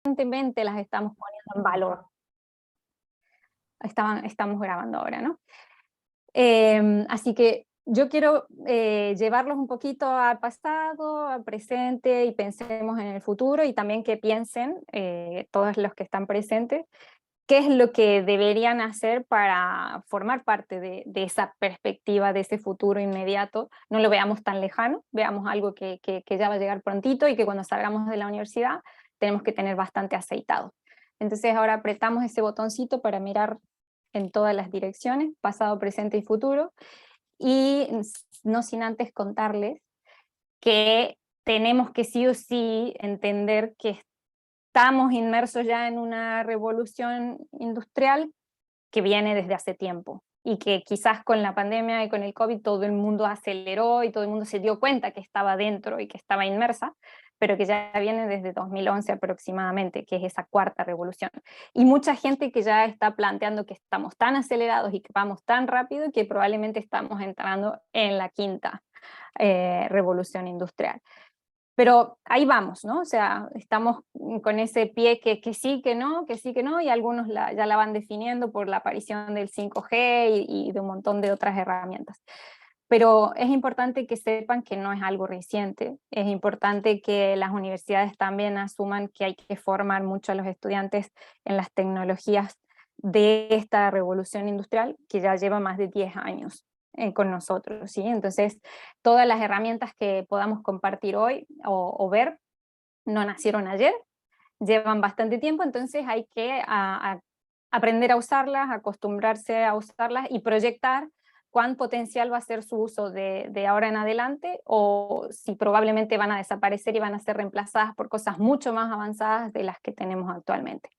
constantemente las estamos poniendo en valor. Estamos grabando ahora, ¿no? Así que yo quiero llevarlos un poquito al pasado, al presente, y pensemos en el futuro, y también que piensen, todos los que están presentes, qué es lo que deberían hacer para formar parte de esa perspectiva, de ese futuro inmediato. No lo veamos tan lejano, veamos algo que ya va a llegar prontito, y que cuando salgamos de la universidad tenemos que tener bastante aceitado. Entonces ahora apretamos ese botoncito para mirar en todas las direcciones, pasado, presente y futuro, y no sin antes contarles que tenemos que sí o sí entender que estamos inmersos ya en una revolución industrial que viene desde hace tiempo, y que quizás con la pandemia y con el COVID todo el mundo aceleró y todo el mundo se dio cuenta que estaba dentro y que estaba inmersa, pero que ya viene desde 2011 aproximadamente, que es esa cuarta revolución. Y mucha gente que ya está planteando que estamos tan acelerados y que vamos tan rápido que probablemente estamos entrando en la quinta revolución industrial. Pero ahí vamos, ¿no? O sea, estamos con ese pie que sí, que no, que sí, que no, y algunos ya la van definiendo por la aparición del 5G y de un montón de otras herramientas. Pero es importante que sepan que no es algo reciente, es importante que las universidades también asuman que hay que formar mucho a los estudiantes en las tecnologías de esta revolución industrial que ya lleva más de 10 años con nosotros, ¿sí? Entonces, todas las herramientas que podamos compartir hoy o ver no nacieron ayer, llevan bastante tiempo, entonces hay que aprender a usarlas, acostumbrarse a usarlas y proyectar cuán potencial va a ser su uso de ahora en adelante, o si probablemente van a desaparecer y van a ser reemplazadas por cosas mucho más avanzadas de las que tenemos actualmente.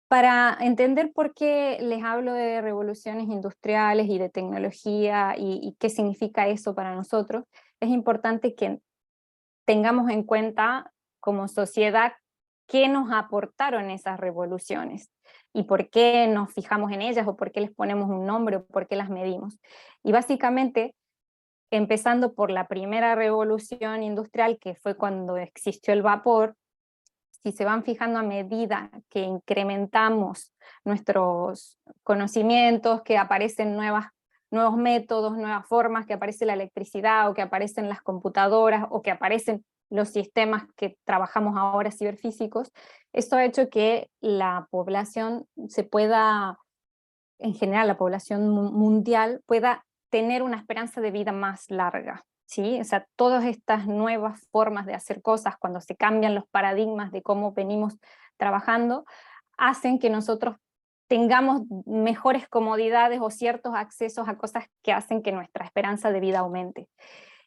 Para entender por qué les hablo de revoluciones industriales y de tecnología y qué significa eso para nosotros, es importante que tengamos en cuenta como sociedad qué nos aportaron esas revoluciones y por qué nos fijamos en ellas, o por qué les ponemos un nombre, o por qué las medimos. Y básicamente, empezando por la primera revolución industrial, que fue cuando existió el vapor, si se van fijando, a medida que incrementamos nuestros conocimientos, que aparecen nuevos métodos, nuevas formas, que aparece la electricidad, o que aparecen las computadoras, o que aparecen los sistemas que trabajamos ahora ciberfísicos, esto ha hecho que la población se pueda, en general la población mundial, pueda tener una esperanza de vida más larga, ¿sí? O sea, todas estas nuevas formas de hacer cosas, cuando se cambian los paradigmas de cómo venimos trabajando, hacen que nosotros tengamos mejores comodidades o ciertos accesos a cosas que hacen que nuestra esperanza de vida aumente.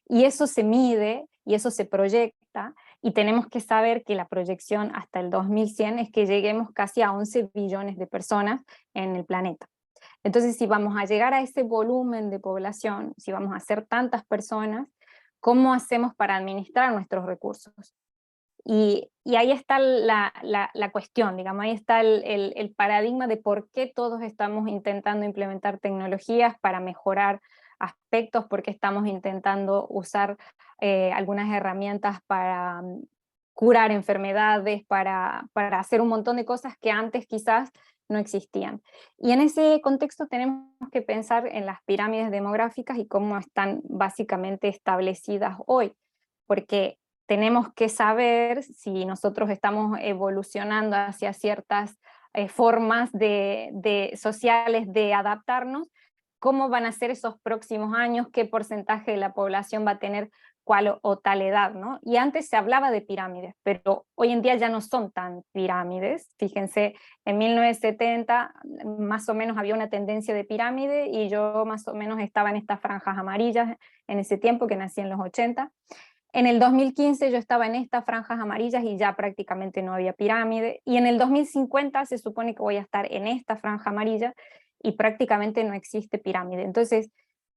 Y eso se mide y eso se proyecta, y tenemos que saber que la proyección hasta el 2100 es que lleguemos casi a 11 billones de personas en el planeta. Entonces, si vamos a llegar a ese volumen de población, si vamos a ser tantas personas, ¿cómo hacemos para administrar nuestros recursos? Y ahí está la cuestión, digamos, ahí está el paradigma de por qué todos estamos intentando implementar tecnologías para mejorar aspectos, por qué estamos intentando usar algunas herramientas para curar enfermedades, para hacer un montón de cosas que antes quizás no existían. Y en ese contexto tenemos que pensar en las pirámides demográficas y cómo están básicamente establecidas hoy, porque tenemos que saber si nosotros estamos evolucionando hacia ciertas formas sociales de adaptarnos, cómo van a ser esos próximos años, qué porcentaje de la población va a tener cuál o tal edad, ¿no? Y antes se hablaba de pirámides, pero hoy en día ya no son tan pirámides. Fíjense, en 1970 más o menos había una tendencia de pirámide, y yo más o menos estaba en estas franjas amarillas en ese tiempo, que nací en los 80. En el 2015 yo estaba en estas franjas amarillas y ya prácticamente no había pirámide, y en el 2050 se supone que voy a estar en esta franja amarilla y prácticamente no existe pirámide. Entonces,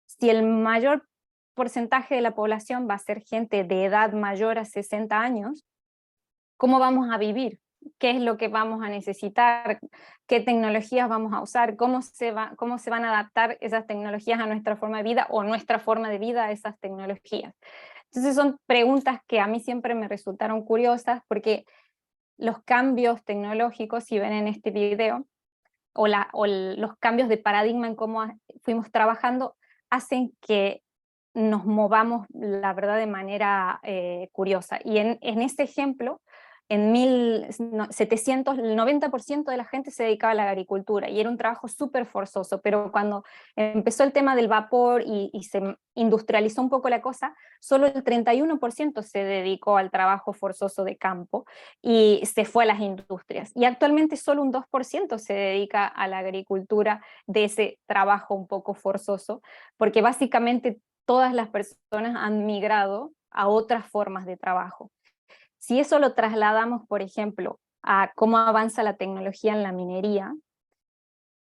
si el mayor porcentaje de la población va a ser gente de edad mayor a 60 años, ¿cómo vamos a vivir? ¿Qué es lo que vamos a necesitar? ¿Qué tecnologías vamos a usar? ¿Cómo se van a adaptar esas tecnologías a nuestra forma de vida, o nuestra forma de vida a esas tecnologías? Entonces son preguntas que a mí siempre me resultaron curiosas, porque los cambios tecnológicos, si ven en este video, los cambios de paradigma en cómo fuimos trabajando, hacen que nos movamos, la verdad, de manera curiosa. Y en este ejemplo, en 1700, el 90% de la gente se dedicaba a la agricultura, y era un trabajo súper forzoso, pero cuando empezó el tema del vapor y se industrializó un poco la cosa, solo el 31% se dedicó al trabajo forzoso de campo, y se fue a las industrias. Y actualmente solo un 2% se dedica a la agricultura de ese trabajo un poco forzoso, porque básicamente todas las personas han migrado a otras formas de trabajo. Si eso lo trasladamos, por ejemplo, a cómo avanza la tecnología en la minería,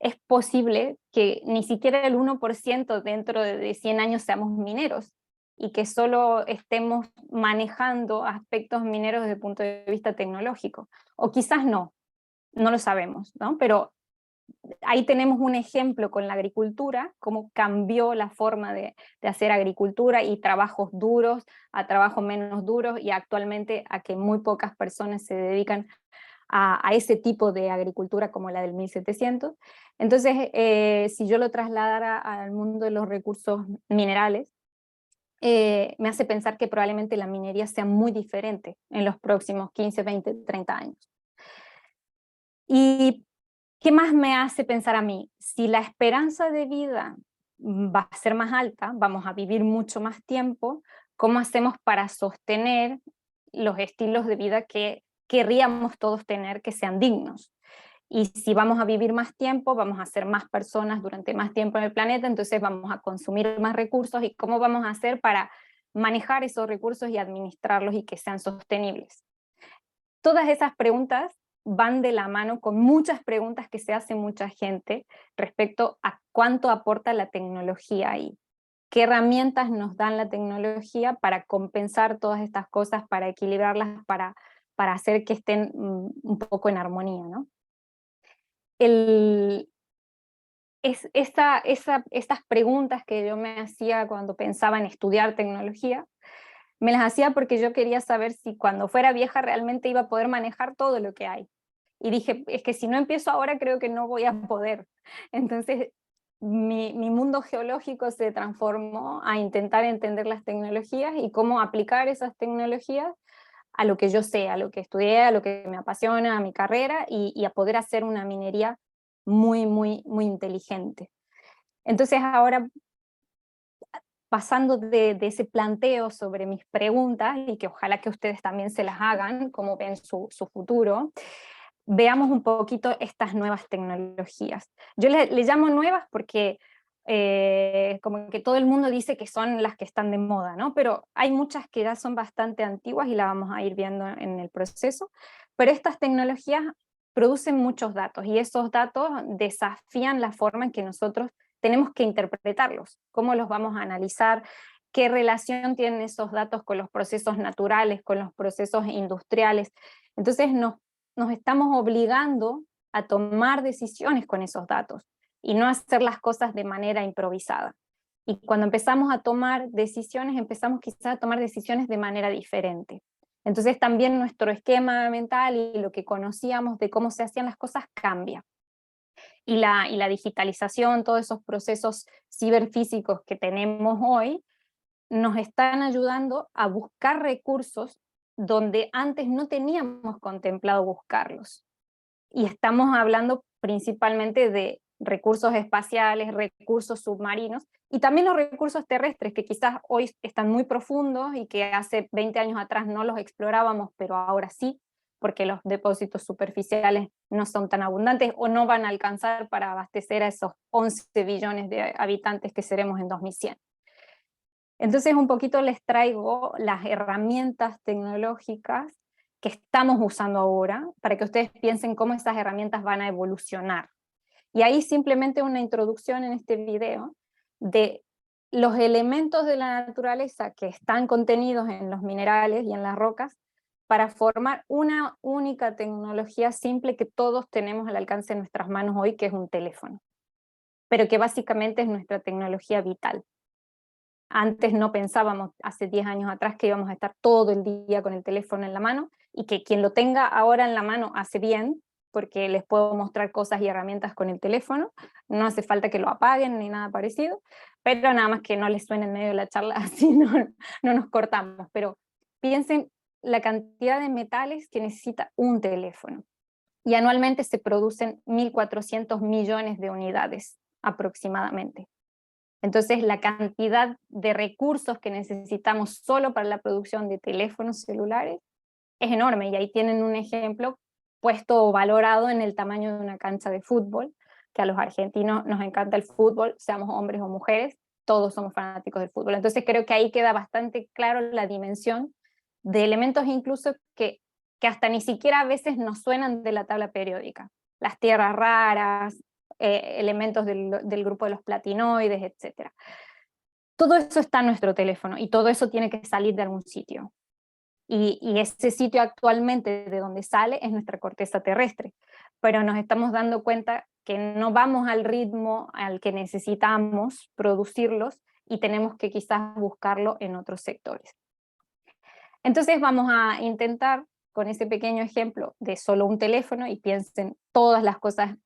es posible que ni siquiera el 1% dentro de 100 años seamos mineros, y que solo estemos manejando aspectos mineros desde el punto de vista tecnológico. O quizás no, no lo sabemos, ¿no? Pero ahí tenemos un ejemplo con la agricultura, cómo cambió la forma de hacer agricultura y trabajos duros a trabajos menos duros, y actualmente a que muy pocas personas se dedican a ese tipo de agricultura como la del 1700. Entonces, si yo lo trasladara al mundo de los recursos minerales, me hace pensar que probablemente la minería sea muy diferente en los próximos 15, 20, 30 años. ¿Y qué más me hace pensar a mí? Si la esperanza de vida va a ser más alta, vamos a vivir mucho más tiempo, ¿cómo hacemos para sostener los estilos de vida que querríamos todos tener, que sean dignos? Y si vamos a vivir más tiempo, vamos a ser más personas durante más tiempo en el planeta, entonces vamos a consumir más recursos, ¿y cómo vamos a hacer para manejar esos recursos y administrarlos y que sean sostenibles? Todas esas preguntas van de la mano con muchas preguntas que se hace mucha gente respecto a cuánto aporta la tecnología ahí. ¿Qué herramientas nos dan la tecnología para compensar todas estas cosas, para equilibrarlas, para hacer que estén un poco en armonía, ¿no? Estas preguntas que yo me hacía cuando pensaba en estudiar tecnología, me las hacía porque yo quería saber si cuando fuera vieja realmente iba a poder manejar todo lo que hay. Y dije, es que si no empiezo ahora creo que no voy a poder. Entonces mi mundo geológico se transformó a intentar entender las tecnologías y cómo aplicar esas tecnologías a lo que yo sé, a lo que estudié, a lo que me apasiona, a mi carrera, y a poder hacer una minería muy, muy, muy inteligente. Entonces ahora, pasando de ese planteo sobre mis preguntas, y que ojalá que ustedes también se las hagan, cómo ven su futuro, veamos un poquito estas nuevas tecnologías. Yo le llamo nuevas porque como que todo el mundo dice que son las que están de moda, ¿no? Pero hay muchas que ya son bastante antiguas y la vamos a ir viendo en el proceso, pero estas tecnologías producen muchos datos, y esos datos desafían la forma en que nosotros tenemos que interpretarlos, cómo los vamos a analizar, qué relación tienen esos datos con los procesos naturales, con los procesos industriales. Entonces nos estamos obligando a tomar decisiones con esos datos y no hacer las cosas de manera improvisada. Y cuando empezamos a tomar decisiones, empezamos quizás a tomar decisiones de manera diferente. Entonces también nuestro esquema mental y lo que conocíamos de cómo se hacían las cosas cambia. Y la digitalización, todos esos procesos ciberfísicos que tenemos hoy, nos están ayudando a buscar recursos donde antes no teníamos contemplado buscarlos. Y estamos hablando principalmente de recursos espaciales, recursos submarinos, y también los recursos terrestres, que quizás hoy están muy profundos y que hace 20 años atrás no los explorábamos, pero ahora sí, porque los depósitos superficiales no son tan abundantes o no van a alcanzar para abastecer a esos 11 billones de habitantes que seremos en 2100. Entonces un poquito les traigo las herramientas tecnológicas que estamos usando ahora, para que ustedes piensen cómo esas herramientas van a evolucionar. Y ahí simplemente una introducción en este video de los elementos de la naturaleza que están contenidos en los minerales y en las rocas, para formar una única tecnología simple que todos tenemos al alcance de nuestras manos hoy, que es un teléfono, pero que básicamente es nuestra tecnología vital. Antes no pensábamos, hace 10 años atrás, que íbamos a estar todo el día con el teléfono en la mano, y que quien lo tenga ahora en la mano hace bien, porque les puedo mostrar cosas y herramientas con el teléfono, no hace falta que lo apaguen ni nada parecido, pero nada más que no les suene en medio de la charla, así no nos cortamos. Pero piensen la cantidad de metales que necesita un teléfono, y anualmente se producen 1.400 millones de unidades aproximadamente. Entonces la cantidad de recursos que necesitamos solo para la producción de teléfonos celulares es enorme, y ahí tienen un ejemplo puesto o valorado en el tamaño de una cancha de fútbol, que a los argentinos nos encanta el fútbol, seamos hombres o mujeres, todos somos fanáticos del fútbol. Entonces creo que ahí queda bastante claro la dimensión de elementos incluso que hasta ni siquiera a veces nos suenan de la tabla periódica. Las tierras raras, elementos del grupo de los platinoides, etc. Todo eso está en nuestro teléfono, y todo eso tiene que salir de algún sitio. Y ese sitio actualmente de donde sale es nuestra corteza terrestre, pero nos estamos dando cuenta que no vamos al ritmo al que necesitamos producirlos, y tenemos que quizás buscarlo en otros sectores. Entonces vamos a intentar, con ese pequeño ejemplo de solo un teléfono, y piensen todas las cosas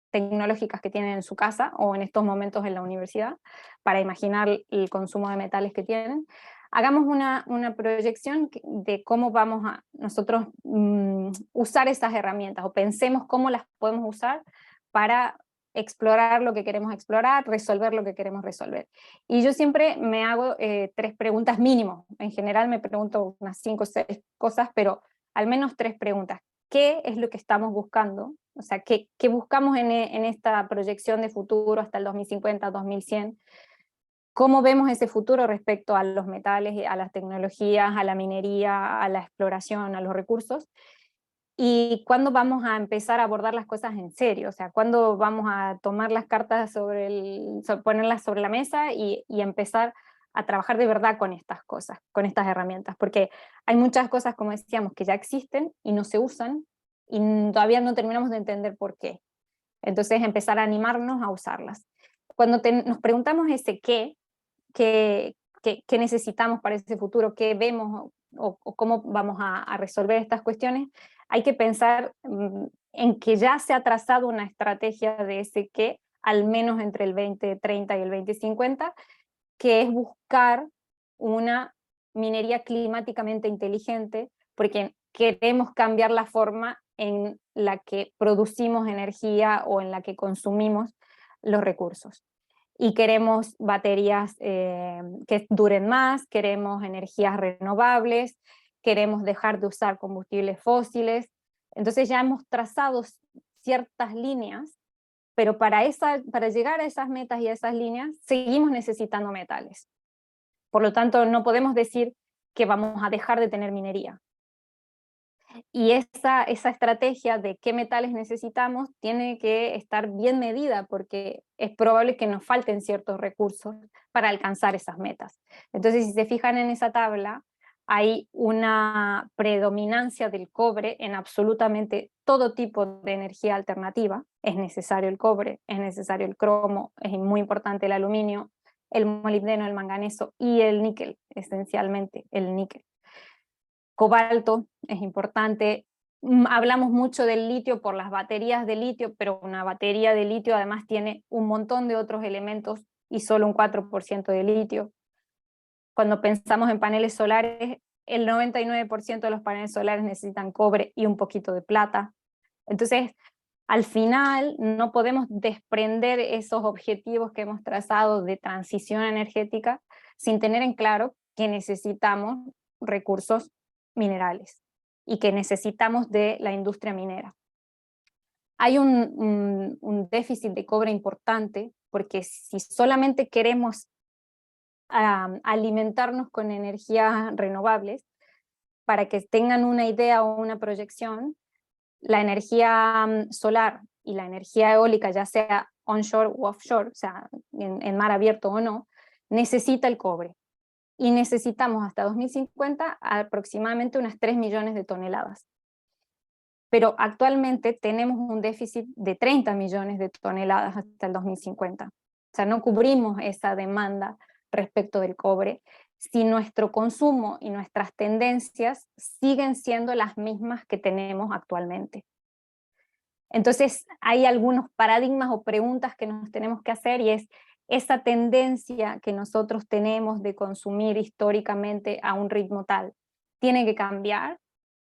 tecnológicas que tienen en su casa o en estos momentos en la universidad, para imaginar el consumo de metales que tienen, hagamos una proyección de cómo vamos a nosotros usar esas herramientas, o pensemos cómo las podemos usar para explorar lo que queremos explorar, resolver lo que queremos resolver. Y yo siempre me hago 3 preguntas mínimo. En general me pregunto unas 5 o 6 cosas, pero al menos 3 preguntas. ¿Qué es lo que estamos buscando? O sea, ¿qué buscamos en esta proyección de futuro hasta el 2050, 2100? ¿Cómo vemos ese futuro respecto a los metales, a las tecnologías, a la minería, a la exploración, a los recursos? ¿Y cuándo vamos a empezar a abordar las cosas en serio? O sea, ¿cuándo vamos a tomar las cartas ponerlas sobre la mesa y empezar a trabajar de verdad con estas cosas, con estas herramientas? Porque hay muchas cosas, como decíamos, que ya existen y no se usan, y todavía no terminamos de entender por qué. Entonces empezar a animarnos a usarlas. Cuando nos preguntamos ese qué necesitamos para ese futuro, qué vemos o cómo vamos a resolver estas cuestiones, hay que pensar en que ya se ha trazado una estrategia de ese qué, al menos entre el 2030 y el 2050, que es buscar una minería climáticamente inteligente, porque queremos cambiar la forma en la que producimos energía o en la que consumimos los recursos. Y queremos baterías que duren más, queremos energías renovables, queremos dejar de usar combustibles fósiles. Entonces ya hemos trazado ciertas líneas, pero para llegar a esas metas y a esas líneas seguimos necesitando metales. Por lo tanto, no podemos decir que vamos a dejar de tener minería. Y esa estrategia de qué metales necesitamos tiene que estar bien medida, porque es probable que nos falten ciertos recursos para alcanzar esas metas. Entonces, si se fijan en esa tabla, hay una predominancia del cobre en absolutamente todo tipo de energía alternativa. Es necesario el cobre, es necesario el cromo, es muy importante el aluminio, el molibdeno, el manganeso y el níquel, esencialmente el níquel. Cobalto es importante. Hablamos mucho del litio por las baterías de litio, pero una batería de litio además tiene un montón de otros elementos y solo un 4% de litio. Cuando pensamos en paneles solares, el 99% de los paneles solares necesitan cobre y un poquito de plata. Entonces, al final no podemos desprender esos objetivos que hemos trazado de transición energética sin tener en claro que necesitamos recursos minerales y que necesitamos de la industria minera. Hay un déficit de cobre importante, porque si solamente queremos alimentarnos con energías renovables, para que tengan una idea o una proyección, la energía solar y la energía eólica, ya sea onshore u offshore, o sea, en mar abierto o no, necesita el cobre. Y necesitamos hasta 2050 aproximadamente unas 3 millones de toneladas. Pero actualmente tenemos un déficit de 30 millones de toneladas hasta el 2050. O sea, no cubrimos esa demanda respecto del cobre si nuestro consumo y nuestras tendencias siguen siendo las mismas que tenemos actualmente? Entonces hay algunos paradigmas o preguntas que nos tenemos que hacer, y es esa tendencia que nosotros tenemos de consumir históricamente a un ritmo tal, ¿tiene que cambiar?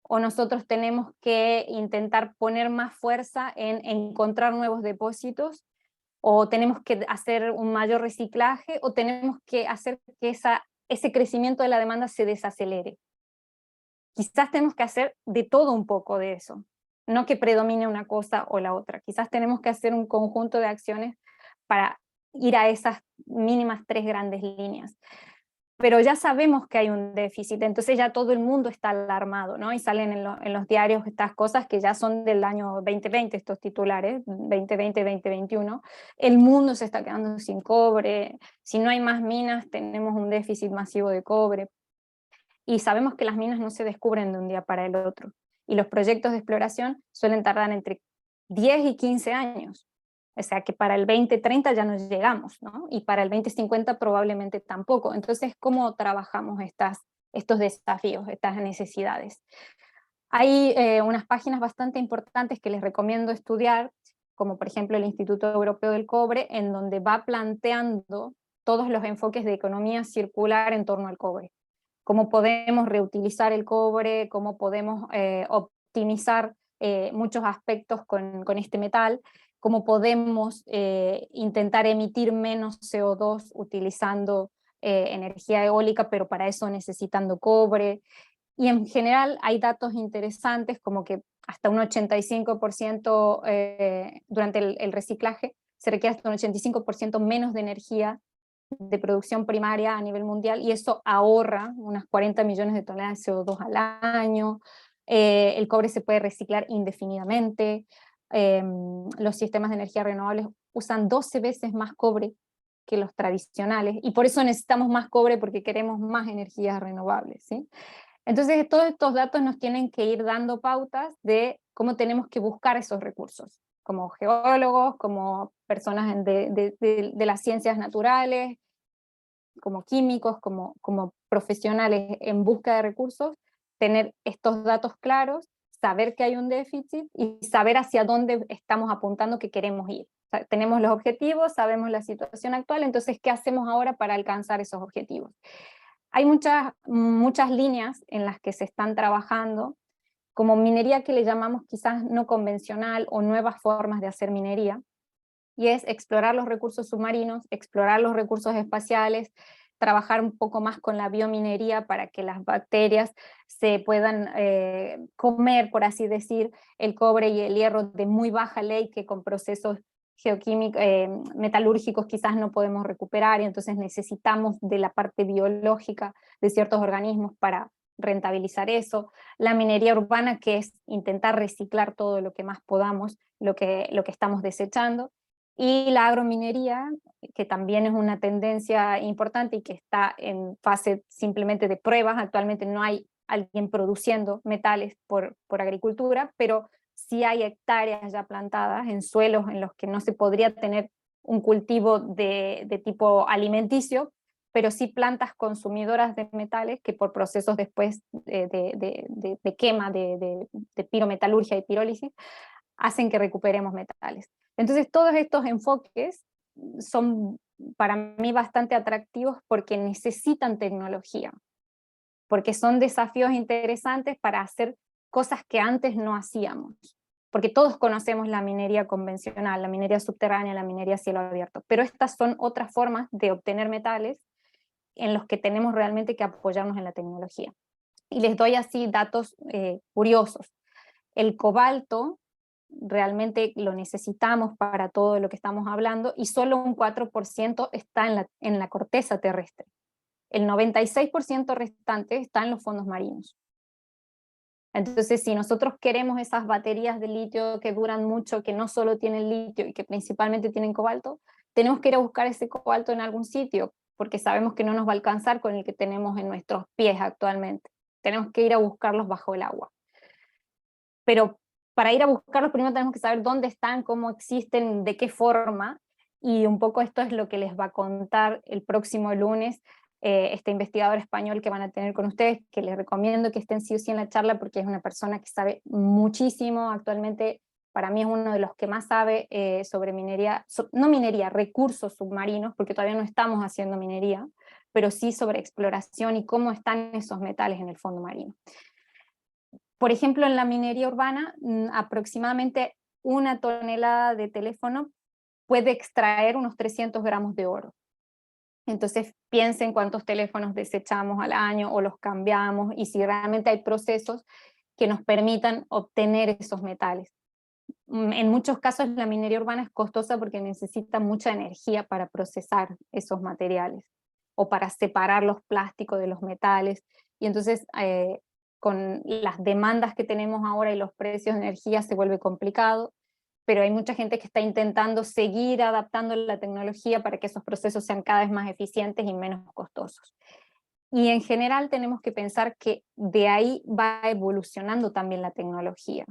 ¿O nosotros tenemos que intentar poner más fuerza en encontrar nuevos depósitos? ¿O tenemos que hacer un mayor reciclaje? ¿O tenemos que hacer que ese crecimiento de la demanda se desacelere? Quizás tenemos que hacer de todo un poco de eso, no que predomine una cosa o la otra. Quizás tenemos que hacer un conjunto de acciones para ir a esas mínimas 3 grandes líneas. Pero ya sabemos que hay un déficit, entonces ya todo el mundo está alarmado, ¿no? Y salen en los diarios estas cosas que ya son del año 2020, estos titulares, 2020, 2021. El mundo se está quedando sin cobre, si no hay más minas tenemos un déficit masivo de cobre. Y sabemos que las minas no se descubren de un día para el otro, y los proyectos de exploración suelen tardar entre 10 y 15 años, o sea que para el 2030 ya no llegamos, ¿no? Y para el 2050 probablemente tampoco. Entonces, ¿cómo trabajamos estos desafíos, estas necesidades? Hay unas páginas bastante importantes que les recomiendo estudiar, como por ejemplo el Instituto Europeo del Cobre, en donde va planteando todos los enfoques de economía circular en torno al cobre. Cómo podemos reutilizar el cobre, cómo podemos optimizar muchos aspectos con este metal, cómo podemos intentar emitir menos CO2 utilizando energía eólica, pero para eso necesitando cobre. Y en general hay datos interesantes como que hasta un 85% durante el reciclaje se requiere hasta un 85% menos de energía de producción primaria a nivel mundial, y eso ahorra unas 40 millones de toneladas de CO2 al año. El cobre se puede reciclar indefinidamente. Los sistemas de energía renovables usan 12 veces más cobre que los tradicionales, y por eso necesitamos más cobre, porque queremos más energías renovables, ¿sí? Entonces todos estos datos nos tienen que ir dando pautas de cómo tenemos que buscar esos recursos, como geólogos, como personas de las ciencias naturales, como químicos, como profesionales en busca de recursos, tener estos datos claros, saber que hay un déficit y saber hacia dónde estamos apuntando que queremos ir. O sea, tenemos los objetivos, sabemos la situación actual, entonces, ¿qué hacemos ahora para alcanzar esos objetivos? Hay muchas líneas en las que se están trabajando, como minería que le llamamos quizás no convencional o nuevas formas de hacer minería, y es explorar los recursos submarinos, explorar los recursos espaciales, trabajar un poco más con la biominería para que las bacterias se puedan comer, por así decir, el cobre y el hierro de muy baja ley que con procesos geoquímicos, metalúrgicos quizás no podemos recuperar, y entonces necesitamos de la parte biológica de ciertos organismos para rentabilizar eso. La minería urbana, que es intentar reciclar todo lo que más podamos, lo que estamos desechando. Y la agrominería, que también es una tendencia importante y que está en fase simplemente de pruebas. Actualmente no hay alguien produciendo metales por agricultura, pero sí hay hectáreas ya plantadas en suelos en los que no se podría tener un cultivo de tipo alimenticio, pero sí plantas consumidoras de metales que por procesos después de quema, de pirometalurgia y pirólisis, hacen que recuperemos metales. Entonces todos estos enfoques son para mí bastante atractivos porque necesitan tecnología, porque son desafíos interesantes para hacer cosas que antes no hacíamos, porque todos conocemos la minería convencional, la minería subterránea, la minería a cielo abierto, pero estas son otras formas de obtener metales en los que tenemos realmente que apoyarnos en la tecnología. Y les doy así datos curiosos. El cobalto realmente lo necesitamos para todo lo que estamos hablando, y solo un 4% está en la corteza terrestre. El 96% restante está en los fondos marinos. Entonces, si nosotros queremos esas baterías de litio que duran mucho, que no solo tienen litio y que principalmente tienen cobalto, tenemos que ir a buscar ese cobalto en algún sitio, porque sabemos que no nos va a alcanzar con el que tenemos en nuestros pies actualmente. Tenemos que ir a buscarlos bajo el agua. Pero para ir a buscarlos primero tenemos que saber dónde están, cómo existen, de qué forma, y un poco esto es lo que les va a contar el próximo lunes este investigador español que van a tener con ustedes, que les recomiendo que estén sí o sí en la charla porque es una persona que sabe muchísimo. Actualmente para mí es uno de los que más sabe sobre minería, no minería, recursos submarinos, porque todavía no estamos haciendo minería, pero sí sobre exploración y cómo están esos metales en el fondo marino. Por ejemplo, en la minería urbana, aproximadamente 1 tonelada de teléfono puede extraer unos 300 gramos de oro. Entonces piensen cuántos teléfonos desechamos al año o los cambiamos, y si realmente hay procesos que nos permitan obtener esos metales. En muchos casos la minería urbana es costosa porque necesita mucha energía para procesar esos materiales o para separar los plásticos de los metales, y entonces con las demandas que tenemos ahora y los precios de energía se vuelve complicado, pero hay mucha gente que está intentando seguir adaptando la tecnología para que esos procesos sean cada vez más eficientes y menos costosos. Y en general tenemos que pensar que de ahí va evolucionando también la tecnología.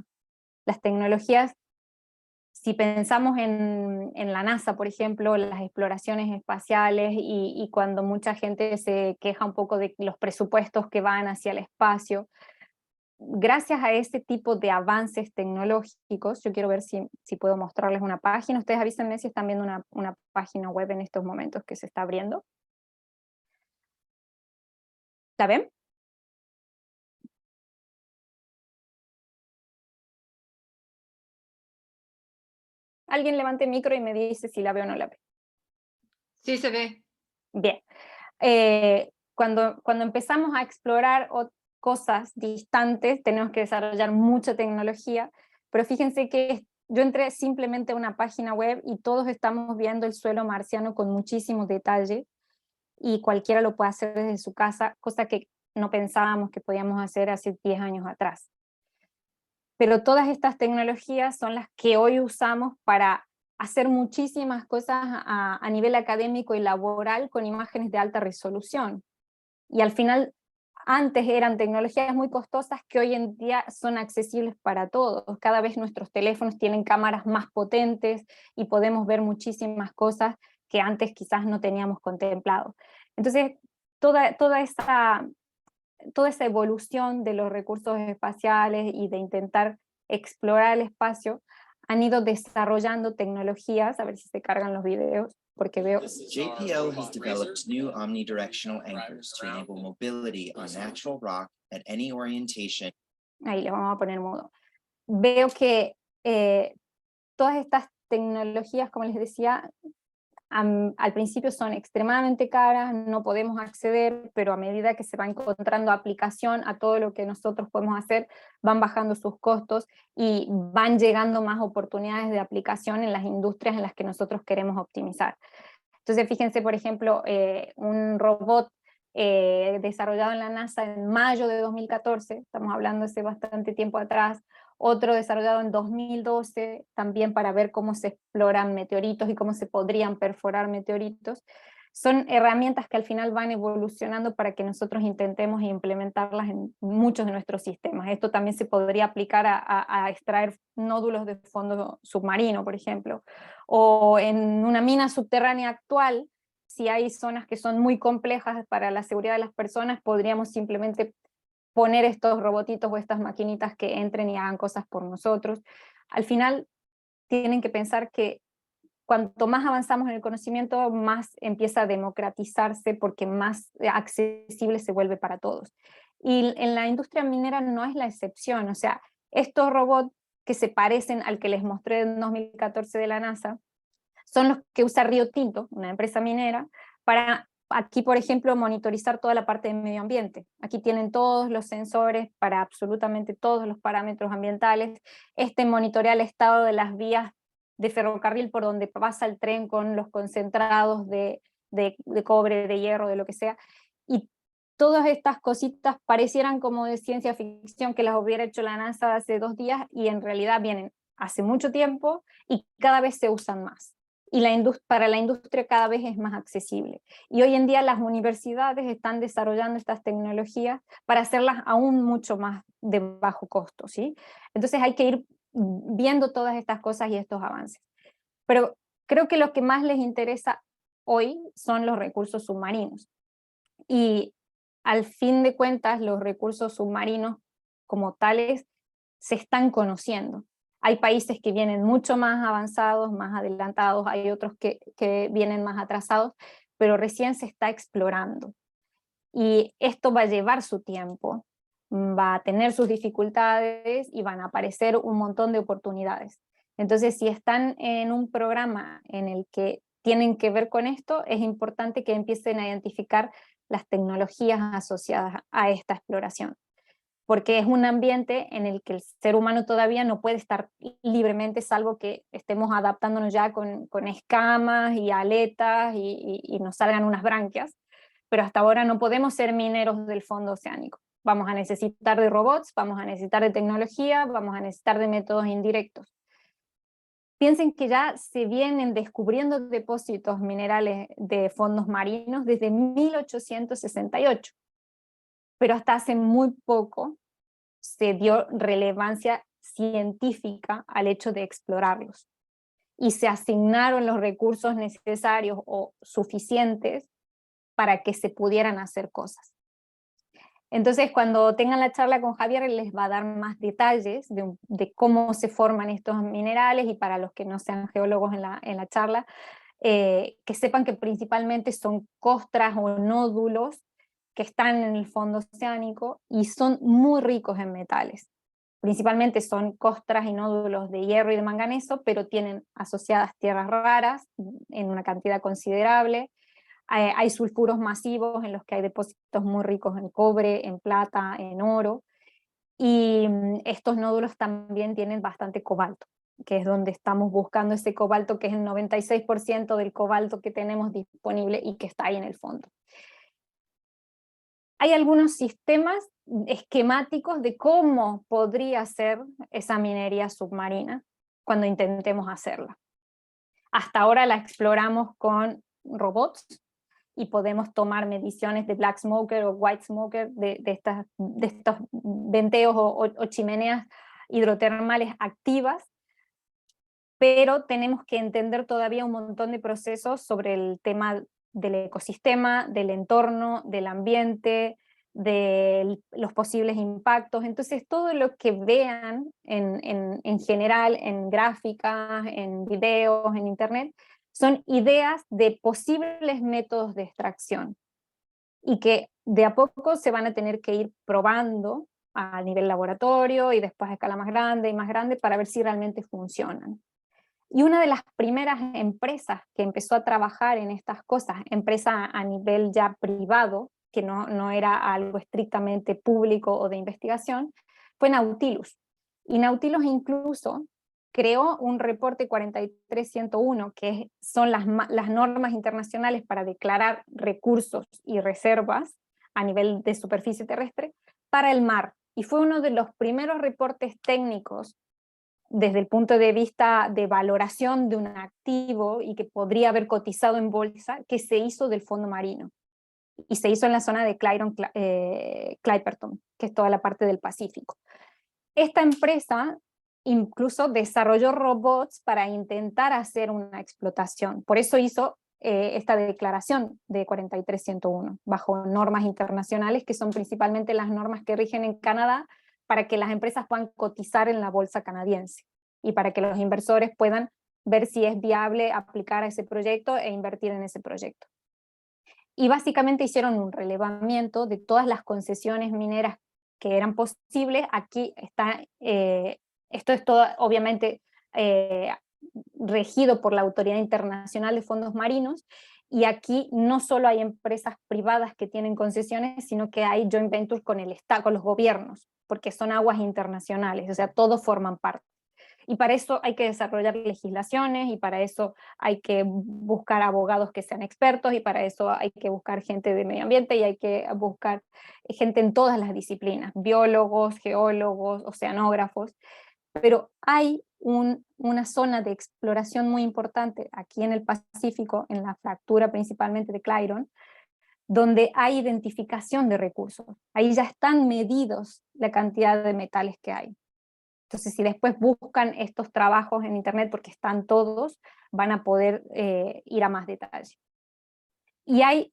Las tecnologías, si pensamos en la NASA, por ejemplo, las exploraciones espaciales, y cuando mucha gente se queja un poco de los presupuestos que van hacia el espacio, gracias a ese tipo de avances tecnológicos, yo quiero ver si puedo mostrarles una página. Ustedes avísenme si están viendo una página web en estos momentos que se está abriendo. ¿La ven? Alguien levante el micro y me dice si la ve o no la ve. Sí, se ve. Bien. Cuando empezamos a explorar cosas distantes, tenemos que desarrollar mucha tecnología, pero fíjense que yo entré simplemente a una página web y todos estamos viendo el suelo marciano con muchísimo detalle, y cualquiera lo puede hacer desde su casa, cosa que no pensábamos que podíamos hacer hace 10 años atrás. Pero todas estas tecnologías son las que hoy usamos para hacer muchísimas cosas a nivel académico y laboral con imágenes de alta resolución. Y al final, antes eran tecnologías muy costosas que hoy en día son accesibles para todos. Cada vez nuestros teléfonos tienen cámaras más potentes y podemos ver muchísimas cosas que antes quizás no teníamos contemplado. Entonces, toda esa evolución de los recursos espaciales y de intentar explorar el espacio han ido desarrollando tecnologías, a ver si se cargan los videos, porque veo... JPL has developed new omnidirectional anchors to enable mobility on natural rock at any orientation. Ahí les vamos a poner mudo. Veo que todas estas tecnologías, como les decía, al principio son extremadamente caras, no podemos acceder, pero a medida que se va encontrando aplicación a todo lo que nosotros podemos hacer, van bajando sus costos y van llegando más oportunidades de aplicación en las industrias en las que nosotros queremos optimizar. Entonces fíjense, por ejemplo, un robot desarrollado en la NASA en mayo de 2014, estamos hablando hace bastante tiempo atrás, otro desarrollado en 2012, también para ver cómo se exploran meteoritos y cómo se podrían perforar meteoritos. Son herramientas que al final van evolucionando para que nosotros intentemos implementarlas en muchos de nuestros sistemas. Esto también se podría aplicar a extraer nódulos de fondo submarino, por ejemplo, o en una mina subterránea actual. Si hay zonas que son muy complejas para la seguridad de las personas, podríamos simplemente poner estos robotitos o estas maquinitas que entren y hagan cosas por nosotros. Al final tienen que pensar que cuanto más avanzamos en el conocimiento, más empieza a democratizarse porque más accesible se vuelve para todos. Y en la industria minera no es la excepción, o sea, estos robots que se parecen al que les mostré en 2014 de la NASA, son los que usa Río Tinto, una empresa minera, para aquí, por ejemplo, monitorizar toda la parte de medio ambiente. Aquí tienen todos los sensores para absolutamente todos los parámetros ambientales. Este monitorea el estado de las vías de ferrocarril por donde pasa el tren con los concentrados de cobre, de hierro, de lo que sea. Y todas estas cositas parecieran como de ciencia ficción que las hubiera hecho la NASA hace 2 días, y en realidad vienen hace mucho tiempo y cada vez se usan más. Y para la industria cada vez es más accesible. Y hoy en día las universidades están desarrollando estas tecnologías para hacerlas aún mucho más de bajo costo, ¿sí? Entonces hay que ir viendo todas estas cosas y estos avances. Pero Creo que lo que más les interesa hoy son los recursos submarinos. Y al fin de cuentas, los recursos submarinos como tales se están conociendo. Hay países que vienen mucho más avanzados, más adelantados, hay otros que vienen más atrasados, pero recién se está explorando. Y esto va a llevar su tiempo, va a tener sus dificultades y van a aparecer un montón de oportunidades. Entonces, si están en un programa en el que tienen que ver con esto, es importante que empiecen a identificar las tecnologías asociadas a esta exploración, porque es un ambiente en el que el ser humano todavía no puede estar libremente, salvo que estemos adaptándonos ya con escamas y aletas y nos salgan unas branquias, pero hasta ahora no podemos ser mineros del fondo oceánico. Vamos a necesitar de robots, vamos a necesitar de tecnología, vamos a necesitar de métodos indirectos. Piensen que ya se vienen descubriendo depósitos minerales de fondos marinos desde 1868, pero hasta hace muy poco se dio relevancia científica al hecho de explorarlos, y se asignaron los recursos necesarios o suficientes para que se pudieran hacer cosas. Entonces, cuando tengan la charla con Javier, él les va a dar más detalles de cómo se forman estos minerales, y para los que no sean geólogos en la charla, que sepan que principalmente son costras o nódulos que están en el fondo oceánico y son muy ricos en metales. Principalmente son costras y nódulos de hierro y de manganeso, pero tienen asociadas tierras raras en una cantidad considerable. Hay sulfuros masivos en los que hay depósitos muy ricos en cobre, en plata, en oro, y estos nódulos también tienen bastante cobalto, que es donde estamos buscando ese cobalto, que es el 96% del cobalto que tenemos disponible y que está ahí en el fondo. Hay algunos sistemas esquemáticos de cómo podría ser esa minería submarina cuando intentemos hacerla. Hasta ahora la exploramos con robots, y podemos tomar mediciones de black smoker o white smoker de estos venteos o chimeneas hidrotermales activas, pero tenemos que entender todavía un montón de procesos sobre el tema del ecosistema, del entorno, del ambiente, de los posibles impactos. Entonces todo lo que vean en general, en gráficas, en videos, en internet, son ideas de posibles métodos de extracción, y que de a poco se van a tener que ir probando a nivel laboratorio y después a escala más grande y más grande para ver si realmente funcionan. Y una de las primeras empresas que empezó a trabajar en estas cosas, empresa a nivel ya privado, que no era algo estrictamente público o de investigación, fue Nautilus. Y Nautilus incluso creó un reporte 431, que son las normas internacionales para declarar recursos y reservas a nivel de superficie terrestre para el mar. Y fue uno de los primeros reportes técnicos desde el punto de vista de valoración de un activo y que podría haber cotizado en bolsa, que se hizo del fondo marino. Y se hizo en la zona de Clapperton, que es toda la parte del Pacífico. Esta empresa incluso desarrolló robots para intentar hacer una explotación. Por eso hizo esta declaración de 431, bajo normas internacionales, que son principalmente las normas que rigen en Canadá, para que las empresas puedan cotizar en la bolsa canadiense, y para que los inversores puedan ver si es viable aplicar a ese proyecto e invertir en ese proyecto. Y básicamente hicieron un relevamiento de todas las concesiones mineras que eran posibles. Aquí está, esto es todo obviamente regido por la Autoridad Internacional de Fondos Marinos, y aquí no solo hay empresas privadas que tienen concesiones, sino que hay joint ventures con el Estado, con los gobiernos, porque son aguas internacionales, o sea, todos forman parte. Y para eso hay que desarrollar legislaciones, y para eso hay que buscar abogados que sean expertos, y para eso hay que buscar gente de medio ambiente, y hay que buscar gente en todas las disciplinas, biólogos, geólogos, oceanógrafos. Pero hay una zona de exploración muy importante aquí en el Pacífico, en la fractura principalmente de Clarion, donde hay identificación de recursos. Ahí ya están medidos la cantidad de metales que hay. Entonces, si después buscan estos trabajos en internet, porque están todos, van a poder ir a más detalle. Y hay,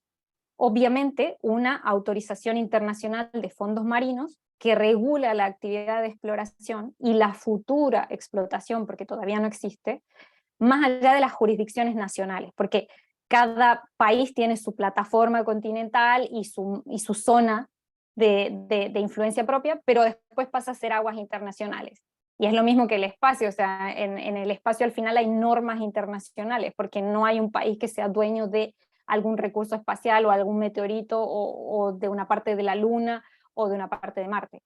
obviamente, una autorización internacional de fondos marinos que regula la actividad de exploración y la futura explotación, porque todavía no existe, más allá de las jurisdicciones nacionales, porque cada país tiene su plataforma continental y su zona de influencia propia, pero después pasa a ser aguas internacionales. Y es lo mismo que el espacio, o sea, en el espacio al final hay normas internacionales, porque no hay un país que sea dueño de algún recurso espacial o algún meteorito o de una parte de la Luna o de una parte de Marte.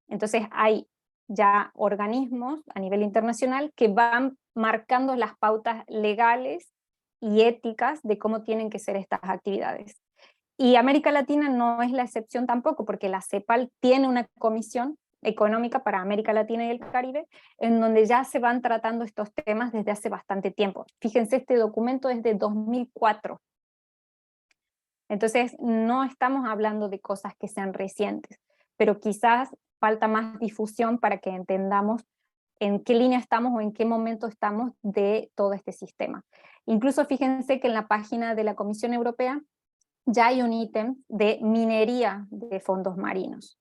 Entonces hay ya organismos a nivel internacional que van marcando las pautas legales y éticas de cómo tienen que ser estas actividades. Y América Latina no es la excepción tampoco, porque la CEPAL tiene una comisión económica para América Latina y el Caribe, en donde ya se van tratando estos temas desde hace bastante tiempo. Fíjense, este documento es de 2004. Entonces, no estamos hablando de cosas que sean recientes, pero quizás falta más difusión para que entendamos en qué línea estamos o en qué momento estamos de todo este sistema. Incluso fíjense que en la página de la Comisión Europea ya hay un ítem de minería de fondos marinos,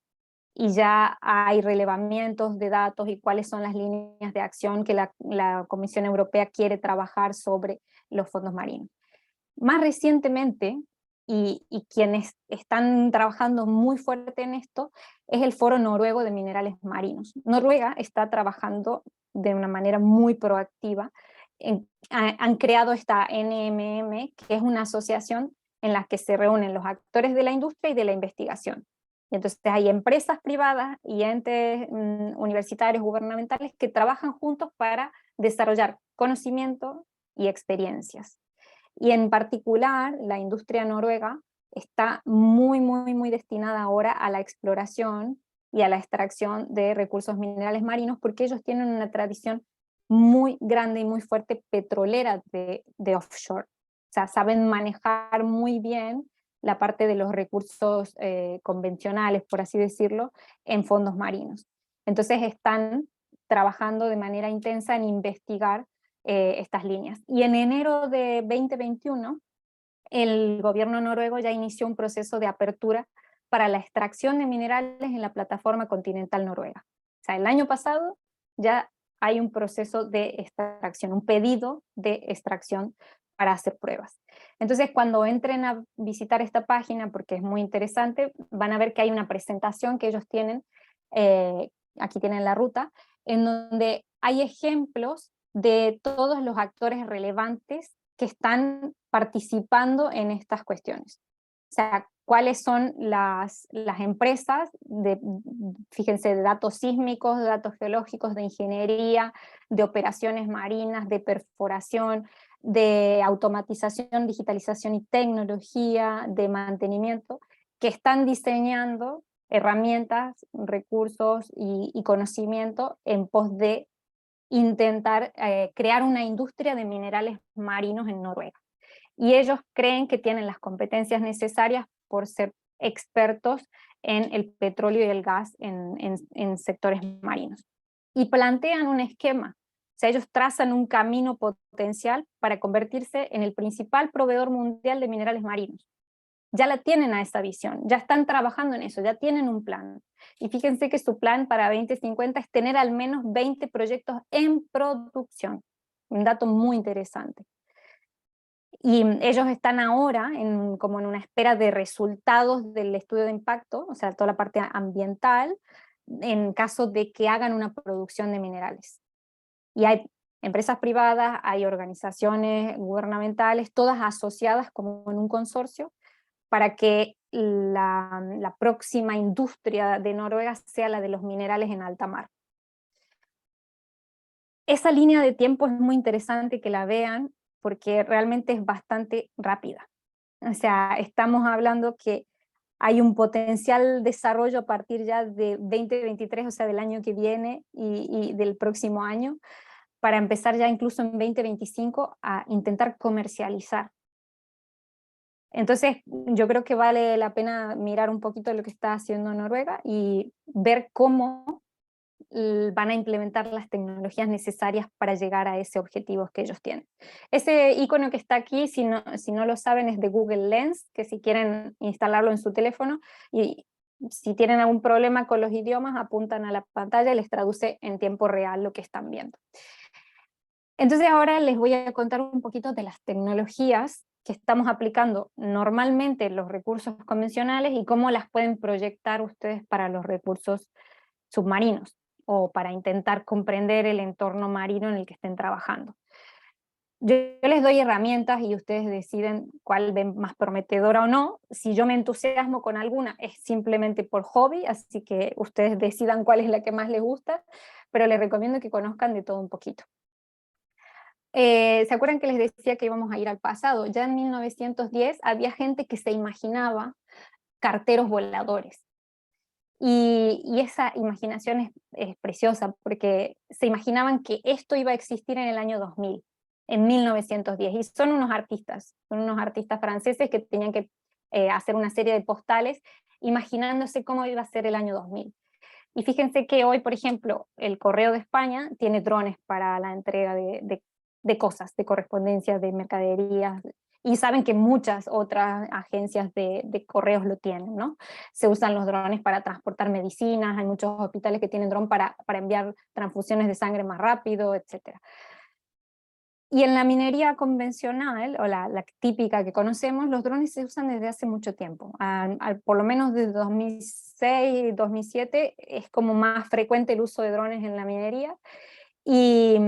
y ya hay relevamientos de datos y cuáles son las líneas de acción que la Comisión Europea quiere trabajar sobre los fondos marinos. Más recientemente, y quienes están trabajando muy fuerte en esto, es el Foro Noruego de Minerales Marinos. Noruega está trabajando de una manera muy proactiva. Han creado esta NMM, que es una asociación en la que se reúnen los actores de la industria y de la investigación. Entonces hay empresas privadas y entes universitarios, gubernamentales, que trabajan juntos para desarrollar conocimiento y experiencias. Y en particular, la industria noruega está muy destinada ahora a la exploración y a la extracción de recursos minerales marinos, porque ellos tienen una tradición muy grande y muy fuerte petrolera de offshore. O sea, saben manejar muy bien la parte de los recursos convencionales, por así decirlo, en fondos marinos. Entonces están trabajando de manera intensa en investigar estas líneas. Y en enero de 2021, el gobierno noruego ya inició un proceso de apertura para la extracción de minerales en la plataforma continental noruega. O sea, el año pasado ya hay un proceso de extracción, un pedido de extracción para hacer pruebas. Entonces, cuando entren a visitar esta página, porque es muy interesante, van a ver que hay una presentación que ellos tienen, aquí tienen la ruta, en donde hay ejemplos de todos los actores relevantes que están participando en estas cuestiones. O sea, cuáles son las empresas, fíjense, de datos sísmicos, de datos geológicos, de ingeniería, de operaciones marinas, de perforación, de automatización, digitalización y tecnología, de mantenimiento, que están diseñando herramientas, recursos y conocimiento en pos de intentar crear una industria de minerales marinos en Noruega. Y ellos creen que tienen las competencias necesarias por ser expertos en el petróleo y el gas en sectores marinos. Y plantean un esquema, o sea, ellos trazan un camino potencial para convertirse en el principal proveedor mundial de minerales marinos. Ya la tienen a esa visión, ya están trabajando en eso, ya tienen un plan. Y fíjense que su plan para 2050 es tener al menos 20 proyectos en producción. Un dato muy interesante. Y ellos están ahora como en una espera de resultados del estudio de impacto, o sea, toda la parte ambiental, en caso de que hagan una producción de minerales. Y hay empresas privadas, hay organizaciones gubernamentales, todas asociadas como en un consorcio, para que la próxima industria de Noruega sea la de los minerales en alta mar. Esa línea de tiempo es muy interesante que la vean, porque realmente es bastante rápida. O sea, estamos hablando que hay un potencial desarrollo a partir ya de 2023, o sea, del año que viene y del próximo año, para empezar ya incluso en 2025 a intentar comercializar. Entonces, yo creo que vale la pena mirar un poquito lo que está haciendo Noruega y ver cómo van a implementar las tecnologías necesarias para llegar a ese objetivo que ellos tienen. Ese icono que está aquí, si no lo saben, es de Google Lens, que si quieren instalarlo en su teléfono, y si tienen algún problema con los idiomas, apuntan a la pantalla y les traduce en tiempo real lo que están viendo. Entonces ahora les voy a contar un poquito de las tecnologías que estamos aplicando normalmente en los recursos convencionales y cómo las pueden proyectar ustedes para los recursos submarinos o para intentar comprender el entorno marino en el que estén trabajando. Yo les doy herramientas y ustedes deciden cuál ven más prometedora o no. Si yo me entusiasmo con alguna es simplemente por hobby, así que ustedes decidan cuál es la que más les gusta, pero les recomiendo que conozcan de todo un poquito. ¿Se acuerdan que les decía que íbamos a ir al pasado? Ya en 1910 había gente que se imaginaba carteros voladores. Y esa imaginación es preciosa, porque se imaginaban que esto iba a existir en el año 2000, en 1910, y son unos artistas franceses que tenían que hacer una serie de postales imaginándose cómo iba a ser el año 2000. Y fíjense que hoy, por ejemplo, el Correo de España tiene drones para la entrega de cosas, de correspondencia, de mercaderías, y saben que muchas otras agencias de correos lo tienen, ¿no? Se usan los drones para transportar medicinas, hay muchos hospitales que tienen dron para enviar transfusiones de sangre más rápido, etc. Y en la minería convencional, o la típica que conocemos, los drones se usan desde hace mucho tiempo. Por lo menos desde 2006, 2007, es como más frecuente el uso de drones en la minería, y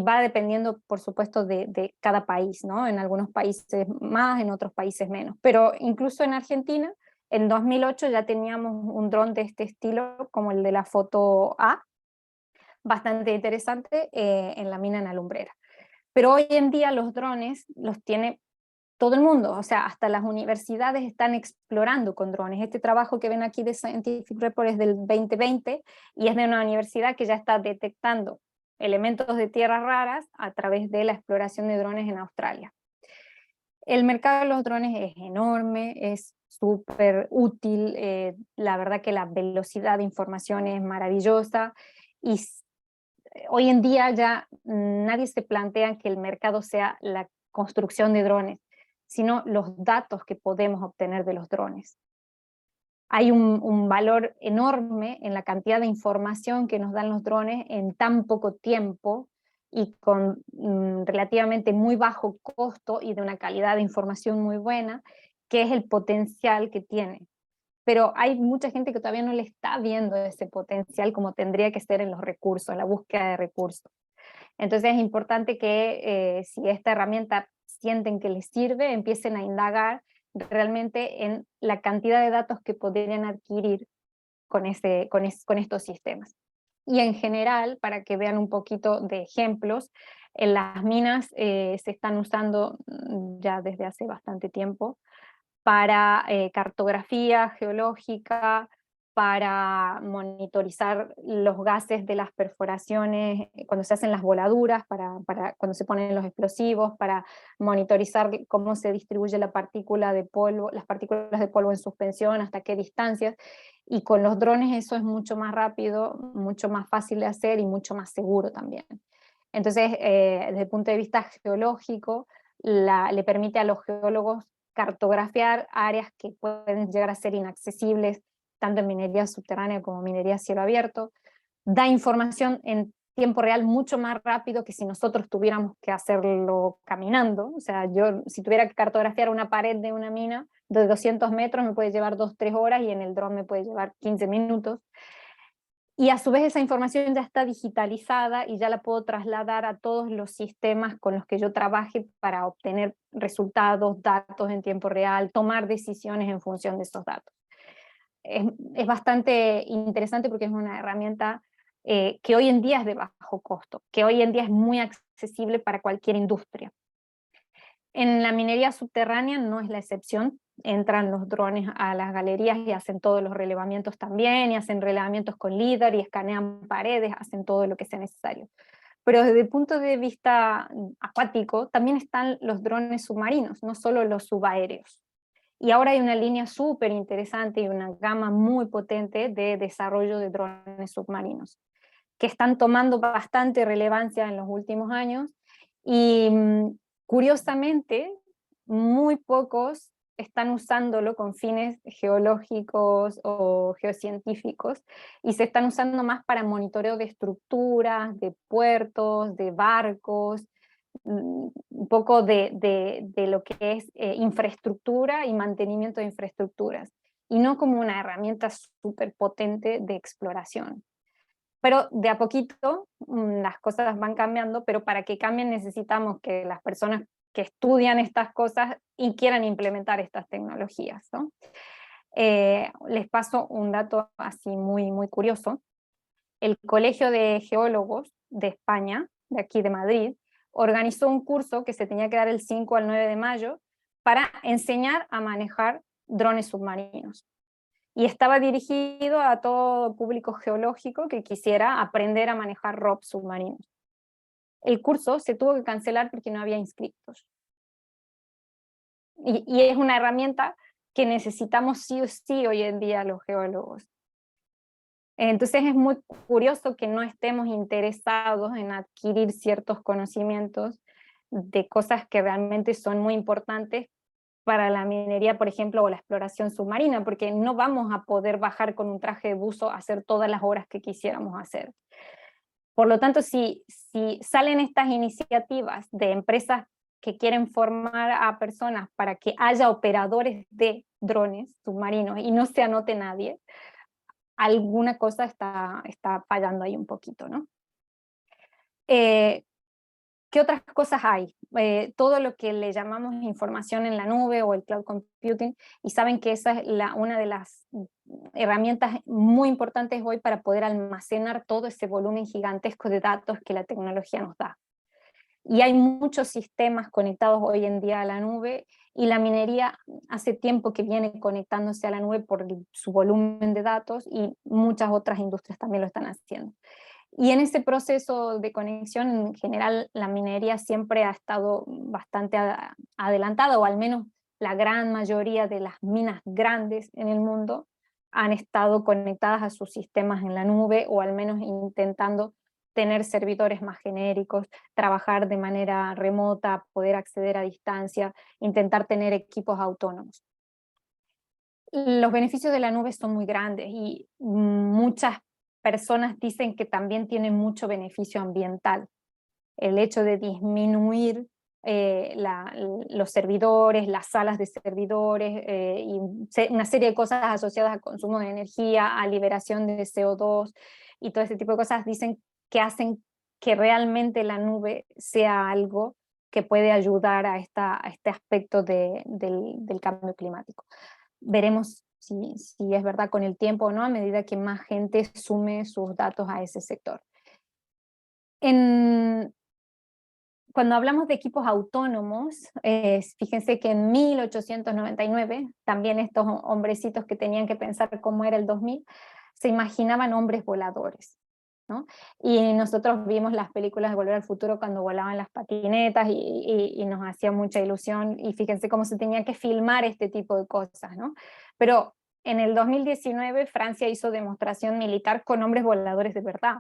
va dependiendo, por supuesto, de cada país, ¿no? En algunos países más, en otros países menos. Pero incluso en Argentina, en 2008 ya teníamos un dron de este estilo, como el de la foto A, bastante interesante, en la mina en Alumbrera. Pero hoy en día los drones los tiene todo el mundo, o sea, hasta las universidades están explorando con drones. Este trabajo que ven aquí de Scientific Report es del 2020 y es de una universidad que ya está detectando elementos de tierras raras a través de la exploración de drones en Australia. El mercado de los drones es enorme, es súper útil, la verdad que la velocidad de información es maravillosa, y hoy en día ya nadie se plantea que el mercado sea la construcción de drones, sino los datos que podemos obtener de los drones. Hay un valor enorme en la cantidad de información que nos dan los drones en tan poco tiempo y con relativamente muy bajo costo y de una calidad de información muy buena, que es el potencial que tiene. Pero hay mucha gente que todavía no le está viendo ese potencial como tendría que ser en los recursos, la búsqueda de recursos. Entonces es importante que si esta herramienta sienten que les sirve, empiecen a indagar realmente en la cantidad de datos que podrían adquirir con estos sistemas. Y en general, para que vean un poquito de ejemplos, en las minas se están usando ya desde hace bastante tiempo para cartografía geológica, para monitorizar los gases de las perforaciones, cuando se hacen las voladuras, cuando se ponen los explosivos, para monitorizar cómo se distribuye la partícula de polvo, las partículas de polvo en suspensión, hasta qué distancias, y con los drones eso es mucho más rápido, mucho más fácil de hacer y mucho más seguro también. Entonces, desde el punto de vista geológico, le permite a los geólogos cartografiar áreas que pueden llegar a ser inaccesibles, tanto en minería subterránea como minería a cielo abierto, da información en tiempo real mucho más rápido que si nosotros tuviéramos que hacerlo caminando. O sea, yo si tuviera que cartografiar una pared de una mina de 200 metros me puede llevar 2-3 horas y en el dron me puede llevar 15 minutos. Y a su vez esa información ya está digitalizada y ya la puedo trasladar a todos los sistemas con los que yo trabaje para obtener resultados, datos en tiempo real, tomar decisiones en función de esos datos. Es bastante interesante porque es una herramienta que hoy en día es de bajo costo, que hoy en día es muy accesible para cualquier industria. En la minería subterránea no es la excepción, entran los drones a las galerías y hacen todos los relevamientos también, y hacen relevamientos con LIDAR y escanean paredes, hacen todo lo que sea necesario. Pero desde el punto de vista acuático también están los drones submarinos, no solo los subaéreos. Y ahora hay una línea súper interesante y una gama muy potente de desarrollo de drones submarinos. que están tomando bastante relevancia en los últimos años, y curiosamente, muy pocos están usándolo con fines geológicos o geocientíficos, y se están usando más para monitoreo de estructuras, de puertos, de barcos, un poco de lo que es infraestructura y mantenimiento de infraestructuras, y no como una herramienta súper potente de exploración. Pero de a poquito las cosas van cambiando, pero para que cambien necesitamos que las personas que estudian estas cosas y quieran implementar estas tecnologías, ¿no? Les paso un dato así muy, muy curioso. El Colegio de Geólogos de España, de aquí de Madrid, organizó un curso que se tenía que dar el 5 al 9 de mayo para enseñar a manejar drones submarinos. Y estaba dirigido a todo público geológico que quisiera aprender a manejar ROV submarinos. El curso se tuvo que cancelar porque no había inscriptos. Y es una herramienta que necesitamos sí o sí hoy en día los geólogos. Entonces es muy curioso que no estemos interesados en adquirir ciertos conocimientos de cosas que realmente son muy importantes para la minería, por ejemplo, o la exploración submarina, porque no vamos a poder bajar con un traje de buzo a hacer todas las horas que quisiéramos hacer. Por lo tanto, si salen estas iniciativas de empresas que quieren formar a personas para que haya operadores de drones submarinos y no se anote nadie, alguna cosa está fallando ahí un poquito, ¿no? ¿Qué otras cosas hay? Todo lo que le llamamos información en la nube o el cloud computing, y saben que esa es una de las herramientas muy importantes hoy para poder almacenar todo ese volumen gigantesco de datos que la tecnología nos da. Y hay muchos sistemas conectados hoy en día a la nube, y la minería hace tiempo que viene conectándose a la nube por su volumen de datos, y muchas otras industrias también lo están haciendo. Y en ese proceso de conexión, en general, la minería siempre ha estado bastante adelantada, o al menos la gran mayoría de las minas grandes en el mundo han estado conectadas a sus sistemas en la nube, o al menos intentando tener servidores más genéricos, trabajar de manera remota, poder acceder a distancia, intentar tener equipos autónomos. Los beneficios de la nube son muy grandes, y muchas personas dicen que también tienen mucho beneficio ambiental. El hecho de disminuir los servidores, las salas de servidores, y una serie de cosas asociadas al consumo de energía, a liberación de CO2 y todo ese tipo de cosas, dicen que hacen que realmente la nube sea algo que puede ayudar a este aspecto del cambio climático. Veremos si es verdad con el tiempo o no, a medida que más gente sume sus datos a ese sector. Cuando hablamos de equipos autónomos, fíjense que en 1899, también estos hombrecitos que tenían que pensar cómo era el 2000, se imaginaban hombres voladores, ¿no? Y nosotros vimos las películas de Volver al Futuro cuando volaban las patinetas, y nos hacía mucha ilusión, y fíjense cómo se tenía que filmar este tipo de cosas, ¿no? Pero en el 2019 Francia hizo demostración militar con hombres voladores de verdad.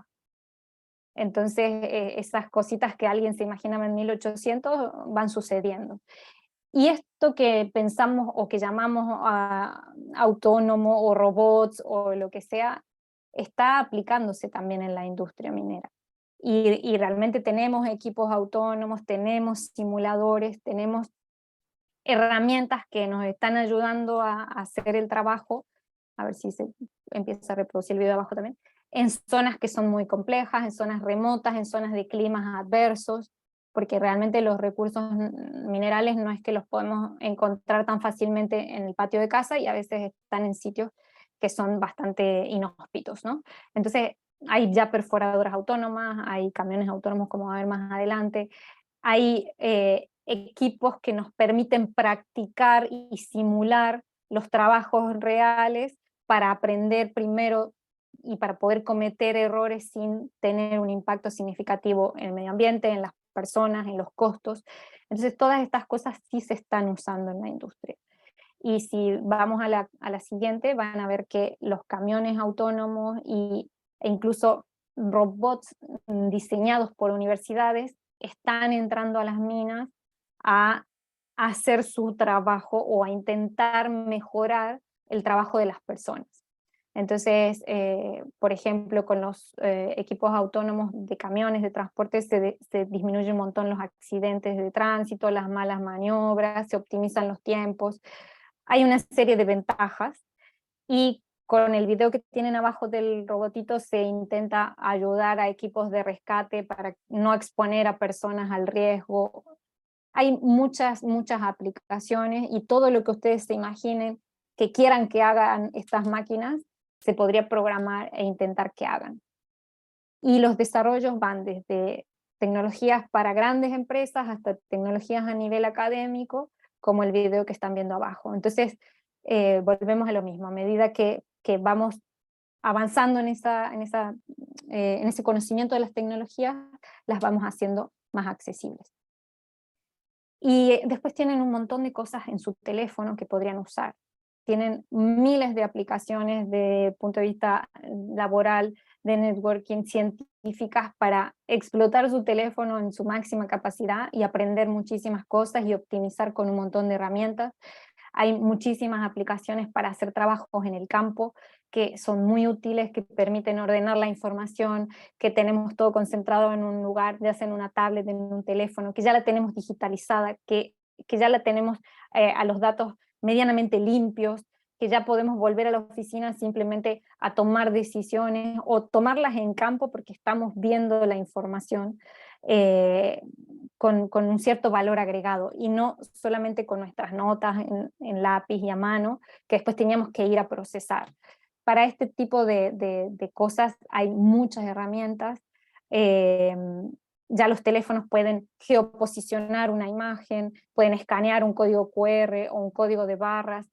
Entonces esas cositas que alguien se imaginaba en 1800 van sucediendo. Y esto que pensamos o que llamamos autónomo o robots o lo que sea, está aplicándose también en la industria minera. Y realmente tenemos equipos autónomos, tenemos simuladores, tenemos herramientas que nos están ayudando a hacer el trabajo. A ver si se empieza a reproducir el video abajo también. En zonas que son muy complejas, en zonas remotas, en zonas de climas adversos, porque realmente los recursos minerales no es que los podemos encontrar tan fácilmente en el patio de casa, y a veces están en sitios que son bastante inhóspitos, ¿no? Entonces hay ya perforadoras autónomas, hay camiones autónomos, como va a ver más adelante, hay equipos que nos permiten practicar y simular los trabajos reales para aprender primero y para poder cometer errores sin tener un impacto significativo en el medio ambiente, en las personas, en los costos. Entonces todas estas cosas sí se están usando en la industria. Y si vamos a la siguiente, van a ver que los camiones autónomos e incluso robots diseñados por universidades están entrando a las minas a hacer su trabajo o a intentar mejorar el trabajo de las personas. Entonces, por ejemplo, con los equipos autónomos de camiones de transporte se disminuye un montón los accidentes de tránsito, las malas maniobras, se optimizan los tiempos. Hay una serie de ventajas, y con el video que tienen abajo del robotito se intenta ayudar a equipos de rescate para no exponer a personas al riesgo. Hay muchas aplicaciones, y todo lo que ustedes se imaginen que quieran que hagan estas máquinas, se podría programar e intentar que hagan. Y los desarrollos van desde tecnologías para grandes empresas hasta tecnologías a nivel académico, como el video que están viendo abajo. Entonces, volvemos a lo mismo, a medida que vamos avanzando en ese conocimiento de las tecnologías, las vamos haciendo más accesibles. Y después tienen un montón de cosas en su teléfono que podrían usar. Tienen miles de aplicaciones de punto de vista laboral, de networking, científicas, para explotar su teléfono en su máxima capacidad y aprender muchísimas cosas y optimizar con un montón de herramientas. Hay muchísimas aplicaciones para hacer trabajos en el campo que son muy útiles, que permiten ordenar la información, que tenemos todo concentrado en un lugar, ya sea en una tablet, en un teléfono, que ya la tenemos digitalizada, que ya la tenemos a los datos medianamente limpios, que ya podemos volver a la oficina simplemente a tomar decisiones o tomarlas en campo porque estamos viendo la información con un cierto valor agregado, y no solamente con nuestras notas en lápiz y a mano, que después teníamos que ir a procesar. Para este tipo de cosas hay muchas herramientas. Ya los teléfonos pueden geoposicionar una imagen, pueden escanear un código QR o un código de barras,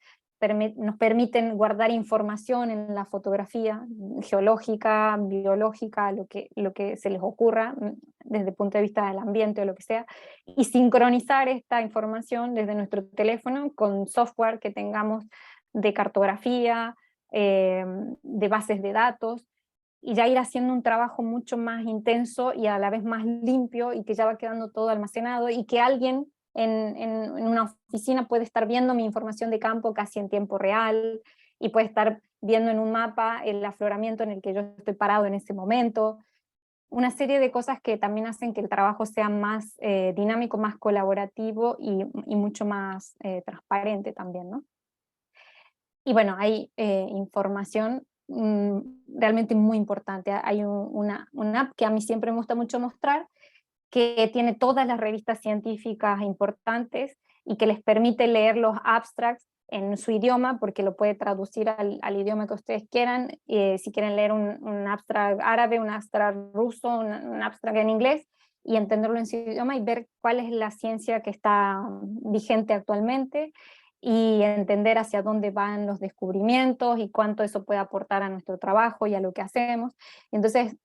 nos permiten guardar información en la fotografía geológica, biológica, lo que se les ocurra desde el punto de vista del ambiente o lo que sea, y sincronizar esta información desde nuestro teléfono con software que tengamos de cartografía, de bases de datos, y ya ir haciendo un trabajo mucho más intenso y a la vez más limpio, y que ya va quedando todo almacenado, y que alguien en una oficina puede estar viendo mi información de campo casi en tiempo real, y puede estar viendo en un mapa el afloramiento en el que yo estoy parado en ese momento. Una serie de cosas que también hacen que el trabajo sea más dinámico, más colaborativo y mucho más transparente también, ¿no? Y bueno, hay información realmente muy importante. Hay una app que a mí siempre me gusta mucho mostrar, que tiene todas las revistas científicas importantes y que les permite leer los abstracts en su idioma, porque lo puede traducir al idioma que ustedes quieran. Si quieren leer un abstract árabe, un abstract ruso, un abstract en inglés, y entenderlo en su idioma y ver cuál es la ciencia que está vigente actualmente, y entender hacia dónde van los descubrimientos y cuánto eso puede aportar a nuestro trabajo y a lo que hacemos. Entonces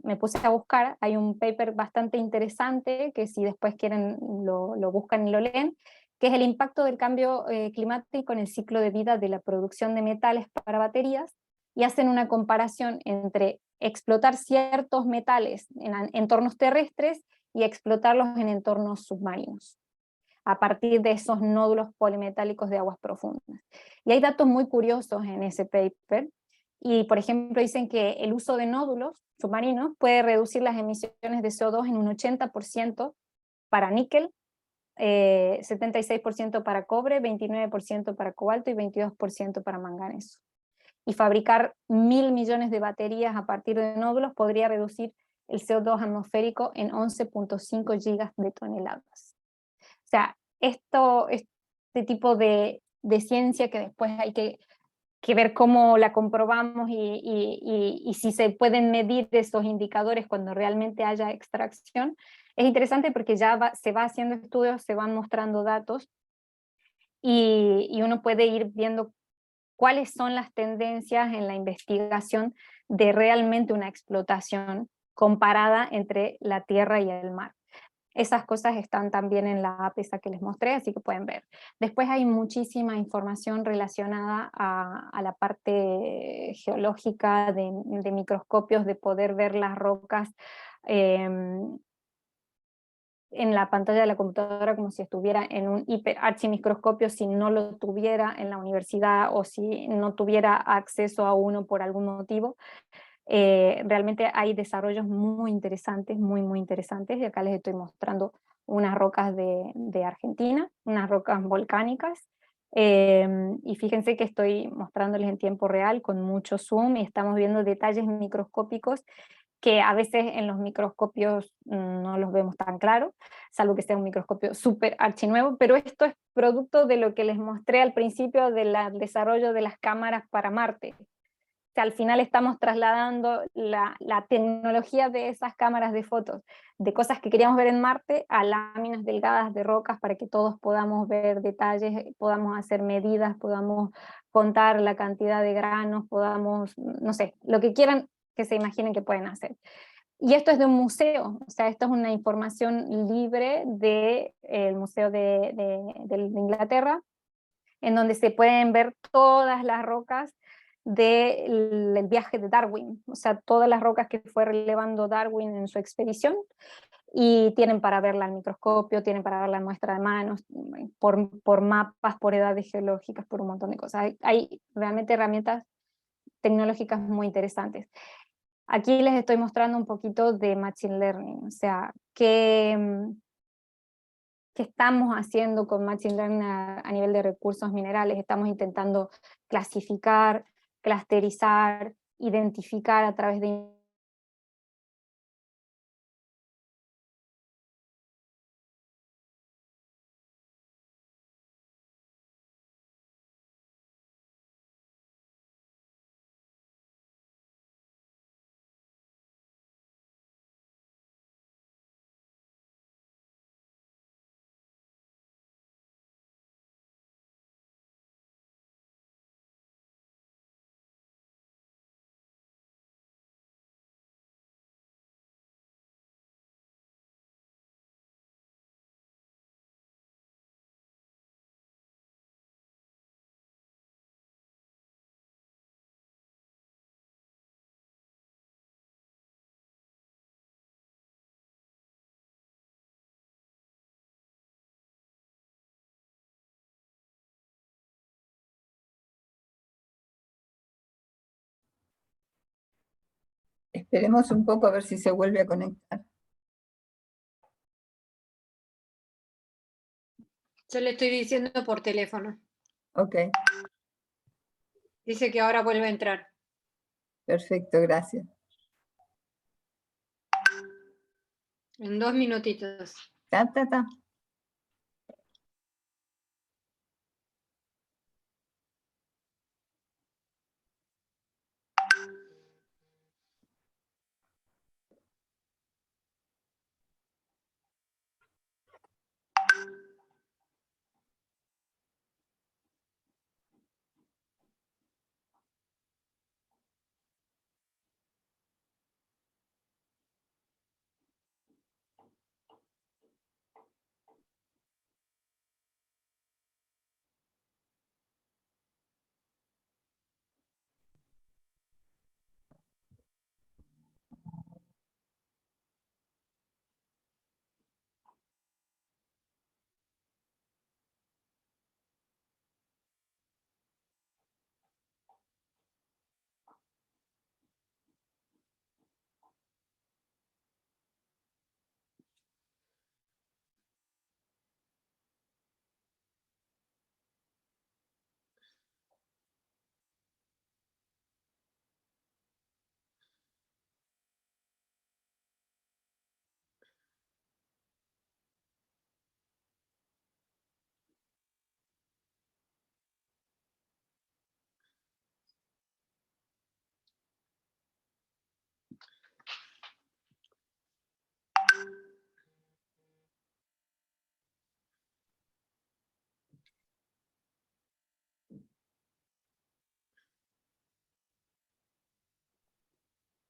me puse a buscar, hay un paper bastante interesante, que si después quieren lo buscan y lo leen, que es el impacto del cambio climático en el ciclo de vida de la producción de metales para baterías, y hacen una comparación entre explotar ciertos metales en entornos terrestres y explotarlos en entornos submarinos, a partir de esos nódulos polimetálicos de aguas profundas. Y hay datos muy curiosos en ese paper, y por ejemplo dicen que el uso de nódulos submarinos puede reducir las emisiones de CO2 en un 80% para níquel, 76% para cobre, 29% para cobalto y 22% para manganeso. Y fabricar 1.000 millones de baterías a partir de nódulos podría reducir el CO2 atmosférico en 11.5 gigas de toneladas. O sea, este tipo de ciencia que después hay que ver cómo la comprobamos y si se pueden medir esos indicadores cuando realmente haya extracción, es interesante porque ya se va haciendo estudios, se van mostrando datos, y uno puede ir viendo cuáles son las tendencias en la investigación de realmente una explotación comparada entre la tierra y el mar. Esas cosas están también en la app esa que les mostré, así que pueden ver. Después hay muchísima información relacionada a la parte geológica de microscopios, de poder ver las rocas en la pantalla de la computadora como si estuviera en un hiperarchimicroscopio si no lo tuviera en la universidad o si no tuviera acceso a uno por algún motivo. Realmente hay desarrollos muy interesantes, muy interesantes, y acá les estoy mostrando unas rocas de Argentina, unas rocas volcánicas, y fíjense que estoy mostrándoles en tiempo real con mucho zoom y estamos viendo detalles microscópicos que a veces en los microscopios no los vemos tan claros, salvo que sea un microscopio súper archinuevo, pero esto es producto de lo que les mostré al principio del desarrollo de las cámaras para Marte. Que al final estamos trasladando la tecnología de esas cámaras de fotos, de cosas que queríamos ver en Marte, a láminas delgadas de rocas para que todos podamos ver detalles, podamos hacer medidas, podamos contar la cantidad de granos, podamos, no sé, lo que quieran que se imaginen que pueden hacer. Y esto es de un museo, o sea, esto es una información libre del Museo de Inglaterra, en donde se pueden ver todas las rocas del viaje de Darwin, o sea, todas las rocas que fue relevando Darwin en su expedición, y tienen para verla al microscopio, tienen para ver la muestra de manos, por mapas, por edades geológicas, por un montón de cosas. Hay realmente herramientas tecnológicas muy interesantes. Aquí les estoy mostrando un poquito de Machine Learning, o sea, qué estamos haciendo con Machine Learning a nivel de recursos minerales. Estamos intentando clasificar, clusterizar, identificar a través de Esperemos un poco a ver si se vuelve a conectar. Yo le estoy diciendo por teléfono. Ok, Dice que ahora vuelve a entrar. perfecto, gracias. En 2 minutitos. Ta.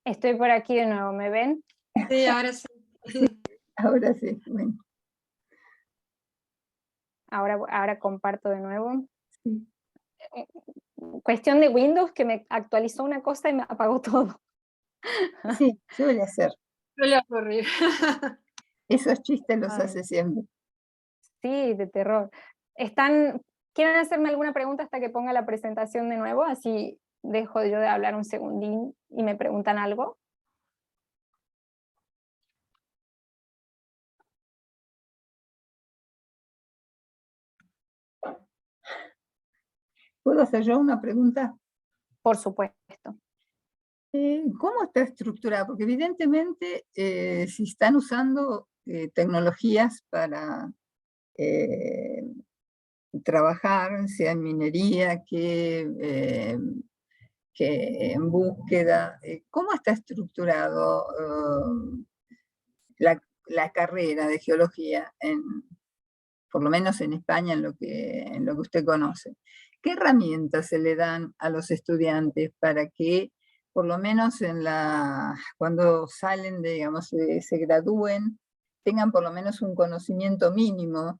Estoy por aquí de nuevo, ¿me ven? Sí, ahora sí. Ahora sí, bueno, Ahora comparto de nuevo. sí. Cuestión de Windows, que me actualizó una cosa y me apagó todo. Sí, suele hacer. Suele ocurrir. Esos chistes los Ay. hace siempre. Sí, de terror. ¿Quieren hacerme alguna pregunta hasta que ponga la presentación de nuevo? Así dejo yo de hablar un segundín y me preguntan algo. ¿Puedo hacer yo una pregunta? Por supuesto. ¿Cómo está estructurada? Porque evidentemente si están usando tecnologías para trabajar, sea en minería que en búsqueda, ¿cómo está estructurado la carrera de geología, por lo menos en España, en lo que usted conoce? ¿Qué herramientas se le dan a los estudiantes para que, por lo menos cuando salen, digamos, se gradúen, tengan por lo menos un conocimiento mínimo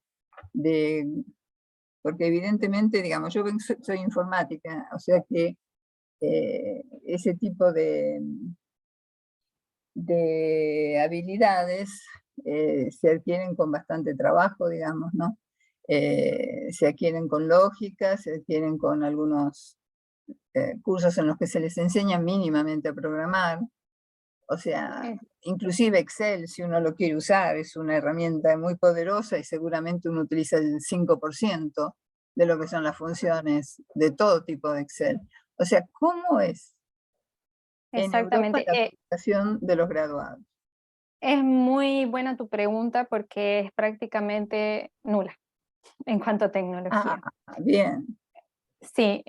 porque evidentemente, digamos, yo soy informática, o sea que ese tipo de habilidades se adquieren con bastante trabajo, digamos, ¿no? Se adquieren con lógica, se adquieren con algunos cursos en los que se les enseña mínimamente a programar. O sea, inclusive Excel, si uno lo quiere usar, es una herramienta muy poderosa y seguramente uno utiliza el 5% de lo que son las funciones de todo tipo de Excel. O sea, ¿cómo es en Europa Exactamente. la preparación de los graduados? Es muy buena tu pregunta porque es prácticamente nula en cuanto a tecnología. Bien. Sí,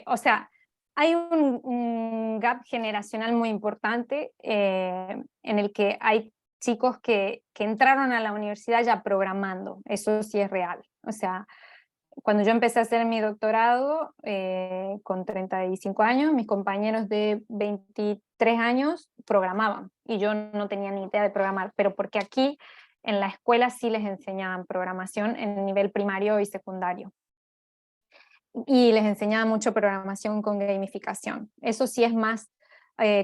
o sea, hay un gap generacional muy importante en el que hay chicos que entraron a la universidad ya programando, eso sí es real. O sea, cuando yo empecé a hacer mi doctorado con 35 años, mis compañeros de 23 años programaban y yo no tenía ni idea de programar, pero porque aquí en la escuela sí les enseñaban programación en nivel primario y secundario. Y les enseñaba mucho programación con gamificación. Eso sí es más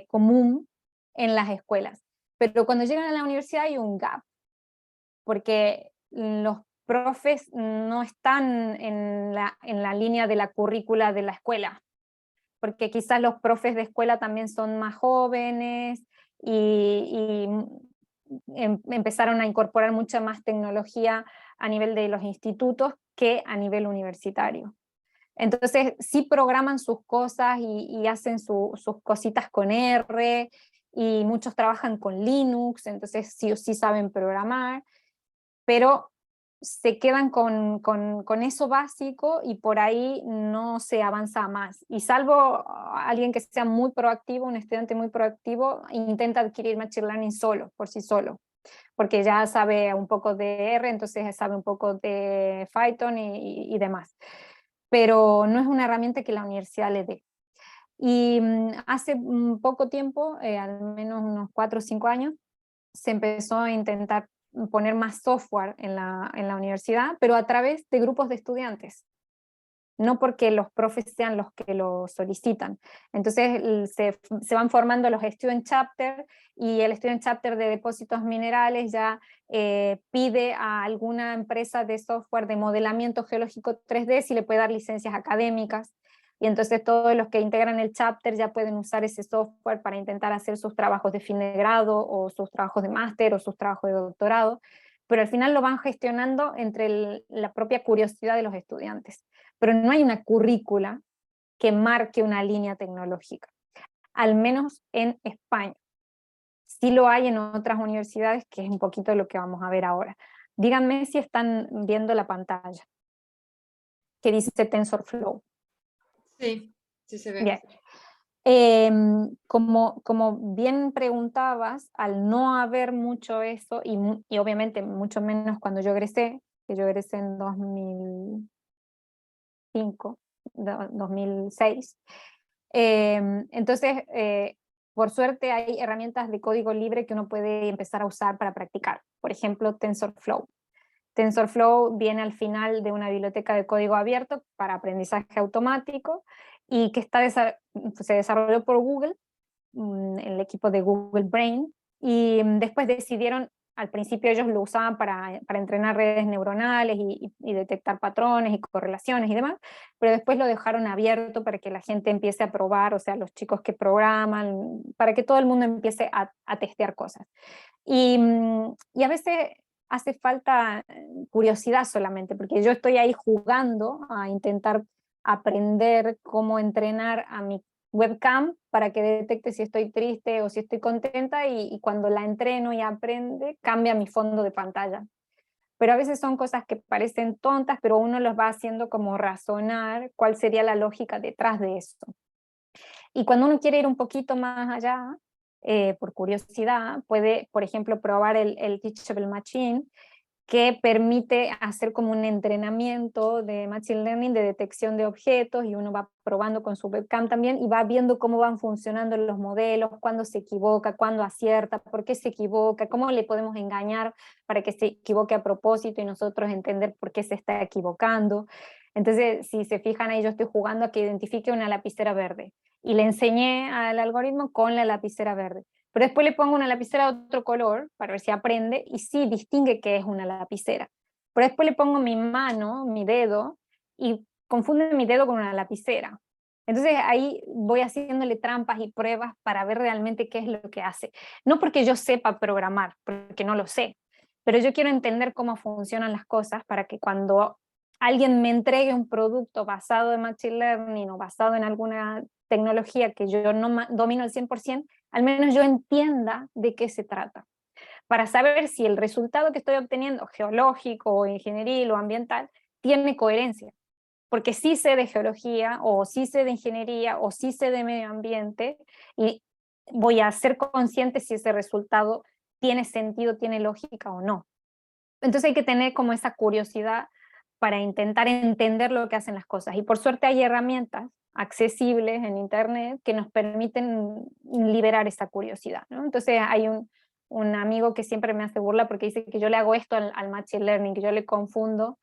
común en las escuelas. Pero cuando llegan a la universidad hay un gap, porque los profes no están en la línea de la currícula de la escuela, porque quizás los profes de escuela también son más jóvenes y empezaron a incorporar mucha más tecnología a nivel de los institutos que a nivel universitario. Entonces sí programan sus cosas y hacen sus cositas con R, y muchos trabajan con Linux, entonces sí o sí saben programar, pero se quedan con eso básico y por ahí no se avanza más. Y salvo alguien que sea muy proactivo, un estudiante muy proactivo, intenta adquirir Machine Learning solo, por sí solo, porque ya sabe un poco de R, entonces sabe un poco de Python y demás. Pero no es una herramienta que la universidad le dé. Y hace poco tiempo, al menos unos 4 o 5 años, se empezó a intentar poner más software en la universidad, pero a través de grupos de estudiantes, no porque los profes sean los que lo solicitan. Entonces se van formando los student chapter y el student chapter de depósitos minerales ya pide a alguna empresa de software de modelamiento geológico 3D si le puede dar licencias académicas, y entonces todos los que integran el chapter ya pueden usar ese software para intentar hacer sus trabajos de fin de grado o sus trabajos de máster o sus trabajos de doctorado, pero al final lo van gestionando entre la propia curiosidad de los estudiantes. Pero no hay una currícula que marque una línea tecnológica, al menos en España. Sí lo hay en otras universidades, que es un poquito lo que vamos a ver ahora. Díganme si están viendo la pantalla, que dice TensorFlow. Sí, sí se ve. Bien. Como bien preguntabas, al no haber mucho eso, y obviamente mucho menos cuando yo egresé, que yo egresé en 2005, 2006, entonces por suerte hay herramientas de código libre que uno puede empezar a usar para practicar. Por ejemplo, TensorFlow. TensorFlow viene al final de una biblioteca de código abierto para aprendizaje automático y que se desarrolló por Google, el equipo de Google Brain, y después decidieron, al principio ellos lo usaban para entrenar redes neuronales y detectar patrones y correlaciones y demás, pero después lo dejaron abierto para que la gente empiece a probar, o sea, los chicos que programan, para que todo el mundo empiece a testear cosas. Y a veces hace falta curiosidad solamente, porque yo estoy ahí jugando a intentar aprender cómo entrenar a mi webcam para que detecte si estoy triste o si estoy contenta, y cuando la entreno y aprende, cambia mi fondo de pantalla. Pero a veces son cosas que parecen tontas, pero uno los va haciendo como razonar cuál sería la lógica detrás de eso. Y cuando uno quiere ir un poquito más allá, por curiosidad, puede, por ejemplo, probar el Teachable Machine, que permite hacer como un entrenamiento de Machine Learning de detección de objetos, y uno va probando con su webcam también, y va viendo cómo van funcionando los modelos, cuándo se equivoca, cuándo acierta, por qué se equivoca, cómo le podemos engañar para que se equivoque a propósito y nosotros entender por qué se está equivocando. Entonces, si se fijan ahí, yo estoy jugando a que identifique una lapicera verde, y le enseñé al algoritmo con la lapicera verde. Pero después le pongo una lapicera de otro color para ver si aprende, y sí distingue que es una lapicera. Pero después le pongo mi mano, mi dedo, y confunde mi dedo con una lapicera. Entonces ahí voy haciéndole trampas y pruebas para ver realmente qué es lo que hace. No porque yo sepa programar, porque no lo sé, pero yo quiero entender cómo funcionan las cosas para que cuando alguien me entregue un producto basado en Machine Learning o basado en alguna tecnología que yo no domino al 100%, al menos yo entienda de qué se trata, para saber si el resultado que estoy obteniendo, geológico o ingenieril o ambiental, tiene coherencia. Porque sí sé de geología, o sí sé de ingeniería, o sí sé de medio ambiente, y voy a ser consciente si ese resultado tiene sentido, tiene lógica o no. Entonces hay que tener como esa curiosidad para intentar entender lo que hacen las cosas. Y por suerte hay herramientas accesibles en internet que nos permiten liberar esa curiosidad, ¿no? Entonces hay un amigo que siempre me hace burla porque dice que yo le hago esto al Machine Learning, que yo le confundo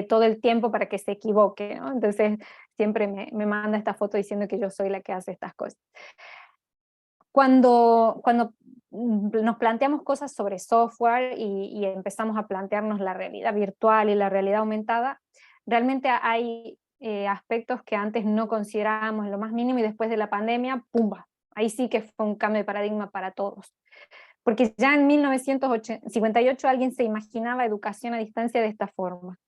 todo el tiempo para que se equivoque, ¿no? Entonces siempre me manda esta foto diciendo que yo soy la que hace estas cosas. Cuando nos planteamos cosas sobre software y empezamos a plantearnos la realidad virtual y la realidad aumentada, realmente hay aspectos que antes no considerábamos en lo más mínimo, y después de la pandemia, ¡pumba! Ahí sí que fue un cambio de paradigma para todos. Porque ya en 1958 alguien se imaginaba educación a distancia de esta forma,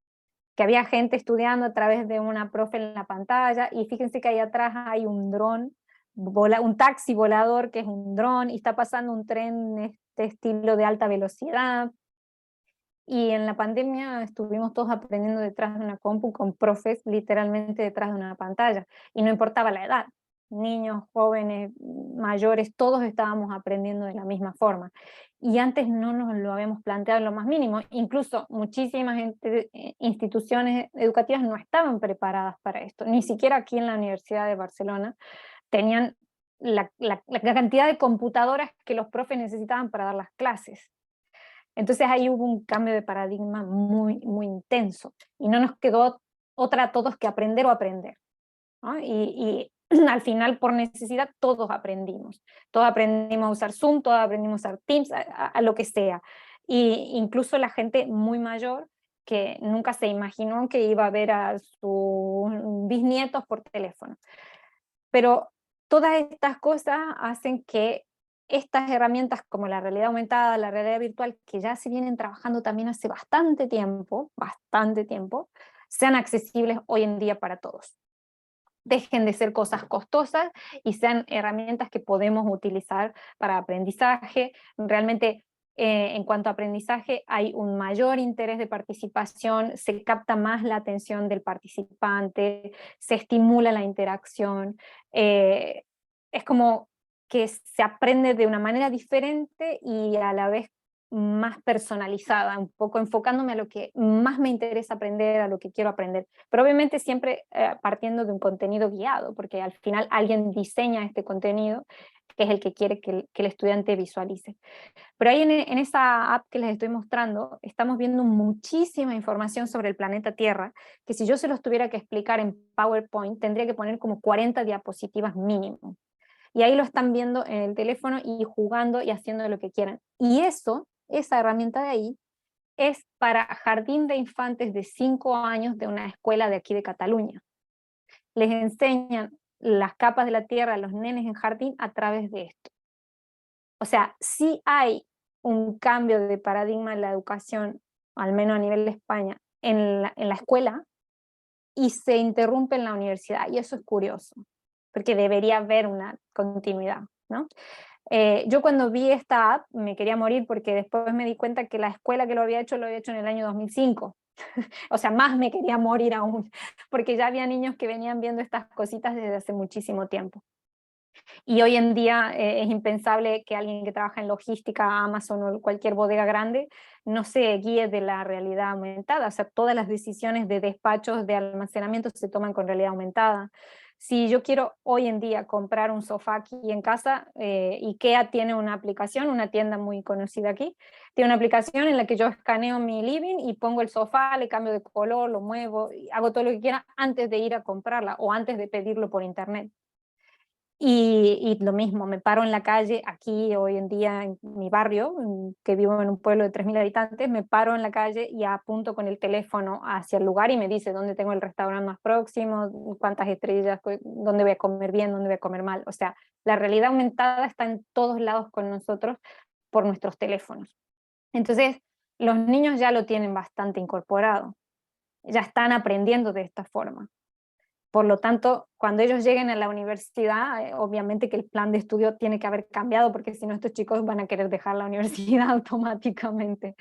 que había gente estudiando a través de una profe en la pantalla, y fíjense que ahí atrás hay un dron, un taxi volador que es un dron, y está pasando un tren este estilo de alta velocidad. Y en la pandemia estuvimos todos aprendiendo detrás de una compu con profes literalmente detrás de una pantalla, y no importaba la edad, niños, jóvenes, mayores, todos estábamos aprendiendo de la misma forma. Y antes no nos lo habíamos planteado en lo más mínimo, incluso muchísimas instituciones educativas no estaban preparadas para esto, ni siquiera aquí en la Universidad de Barcelona tenían la cantidad de computadoras que los profes necesitaban para dar las clases. Entonces ahí hubo un cambio de paradigma muy, muy intenso, y no nos quedó otra a todos que aprender o aprender, ¿no? Y al final, por necesidad, todos aprendimos a usar Zoom, todos aprendimos a usar Teams, a lo que sea. Y incluso la gente muy mayor que nunca se imaginó que iba a ver a sus bisnietos por teléfono. Pero todas estas cosas hacen que estas herramientas como la realidad aumentada, la realidad virtual, que ya se vienen trabajando también hace bastante tiempo, sean accesibles hoy en día para todos. Dejen de ser cosas costosas y sean herramientas que podemos utilizar para aprendizaje. Realmente, en cuanto a aprendizaje, hay un mayor interés de participación, se capta más la atención del participante, se estimula la interacción, es como que se aprende de una manera diferente y a la vez más personalizada, un poco enfocándome a lo que más me interesa aprender, a lo que quiero aprender, pero obviamente siempre partiendo de un contenido guiado, porque al final alguien diseña este contenido que es el que quiere que el estudiante visualice. Pero ahí en esa app que les estoy mostrando, estamos viendo muchísima información sobre el planeta Tierra, que si yo se los tuviera que explicar en PowerPoint, tendría que poner como 40 diapositivas mínimo. Y ahí lo están viendo en el teléfono y jugando y haciendo lo que quieran. Y esa herramienta de ahí, es para jardín de infantes de 5 años de una escuela de aquí de Cataluña. Les enseñan las capas de la Tierra a los nenes en jardín a través de esto. O sea, sí hay un cambio de paradigma en la educación, al menos a nivel de España, en la escuela, y se interrumpe en la universidad, y eso es curioso, porque debería haber una continuidad, ¿no? Yo cuando vi esta app me quería morir porque después me di cuenta que la escuela que lo había hecho en el año 2005. O sea, más me quería morir aún, porque ya había niños que venían viendo estas cositas desde hace muchísimo tiempo. Y hoy en día es impensable que alguien que trabaja en logística, Amazon o cualquier bodega grande, no se guíe de la realidad aumentada. O sea, todas las decisiones de despachos, de almacenamiento se toman con realidad aumentada. Si yo quiero hoy en día comprar un sofá aquí en casa, IKEA tiene una aplicación, una tienda muy conocida aquí, tiene una aplicación en la que yo escaneo mi living y pongo el sofá, le cambio de color, lo muevo, hago todo lo que quiera antes de ir a comprarla o antes de pedirlo por internet. Y lo mismo, me paro en la calle, aquí hoy en día en mi barrio, que vivo en un pueblo de 3.000 habitantes, me paro en la calle y apunto con el teléfono hacia el lugar y me dice dónde tengo el restaurante más próximo, cuántas estrellas, dónde voy a comer bien, dónde voy a comer mal. O sea, la realidad aumentada está en todos lados con nosotros por nuestros teléfonos. Entonces, los niños ya lo tienen bastante incorporado, ya están aprendiendo de esta forma. Por lo tanto, cuando ellos lleguen a la universidad, obviamente que el plan de estudio tiene que haber cambiado, porque si no estos chicos van a querer dejar la universidad automáticamente.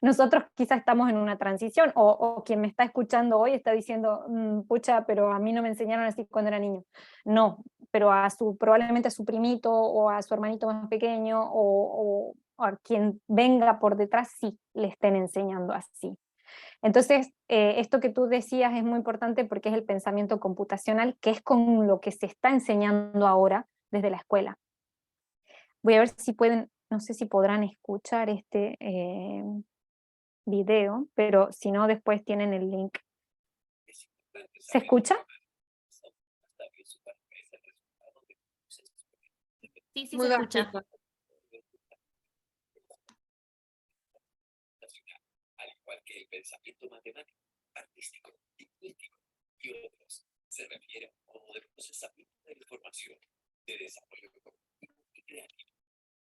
Nosotros quizás estamos en una transición, o quien me está escuchando hoy está diciendo, pucha, pero a mí no me enseñaron así cuando era niño. No, pero probablemente a su primito o a su hermanito más pequeño o a quien venga por detrás sí le estén enseñando así. Entonces, esto que tú decías es muy importante porque es el pensamiento computacional, que es con lo que se está enseñando ahora desde la escuela. Voy a ver si pueden, no sé si podrán escuchar este video, pero si no, después tienen el link. ¿Se escucha? Sí, Muy se escucha. bajito. Al igual que el pensamiento matemático, artístico, lingüístico y otros, se refiere a un modo de procesamiento de la información, de desarrollo cognitivo y creativo.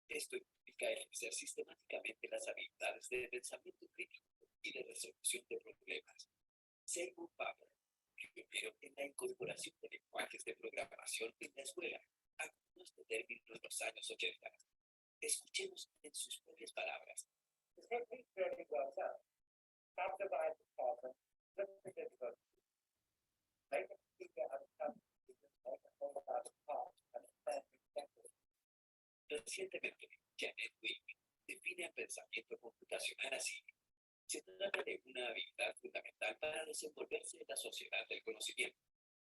Esto implica ejercer sistemáticamente las habilidades de pensamiento crítico y de resolución de problemas. Seymour Papert, pionero en la incorporación de lenguajes de programación en la escuela, algunos de términos en los años 80. Escuchemos en sus propias palabras. Recientemente, Janet Wing define el pensamiento computacional así. Se trata de una habilidad fundamental para desenvolverse en la sociedad del conocimiento.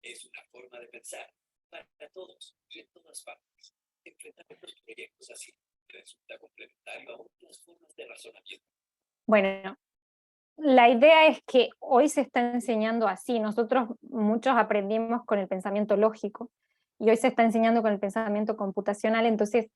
Es una forma de pensar para todos y en todas partes. Enfrentar los proyectos así resulta complementario a otras formas de razonamiento. Bueno, la idea es que hoy se está enseñando así. Nosotros muchos aprendimos con el pensamiento lógico y hoy se está enseñando con el pensamiento computacional, entonces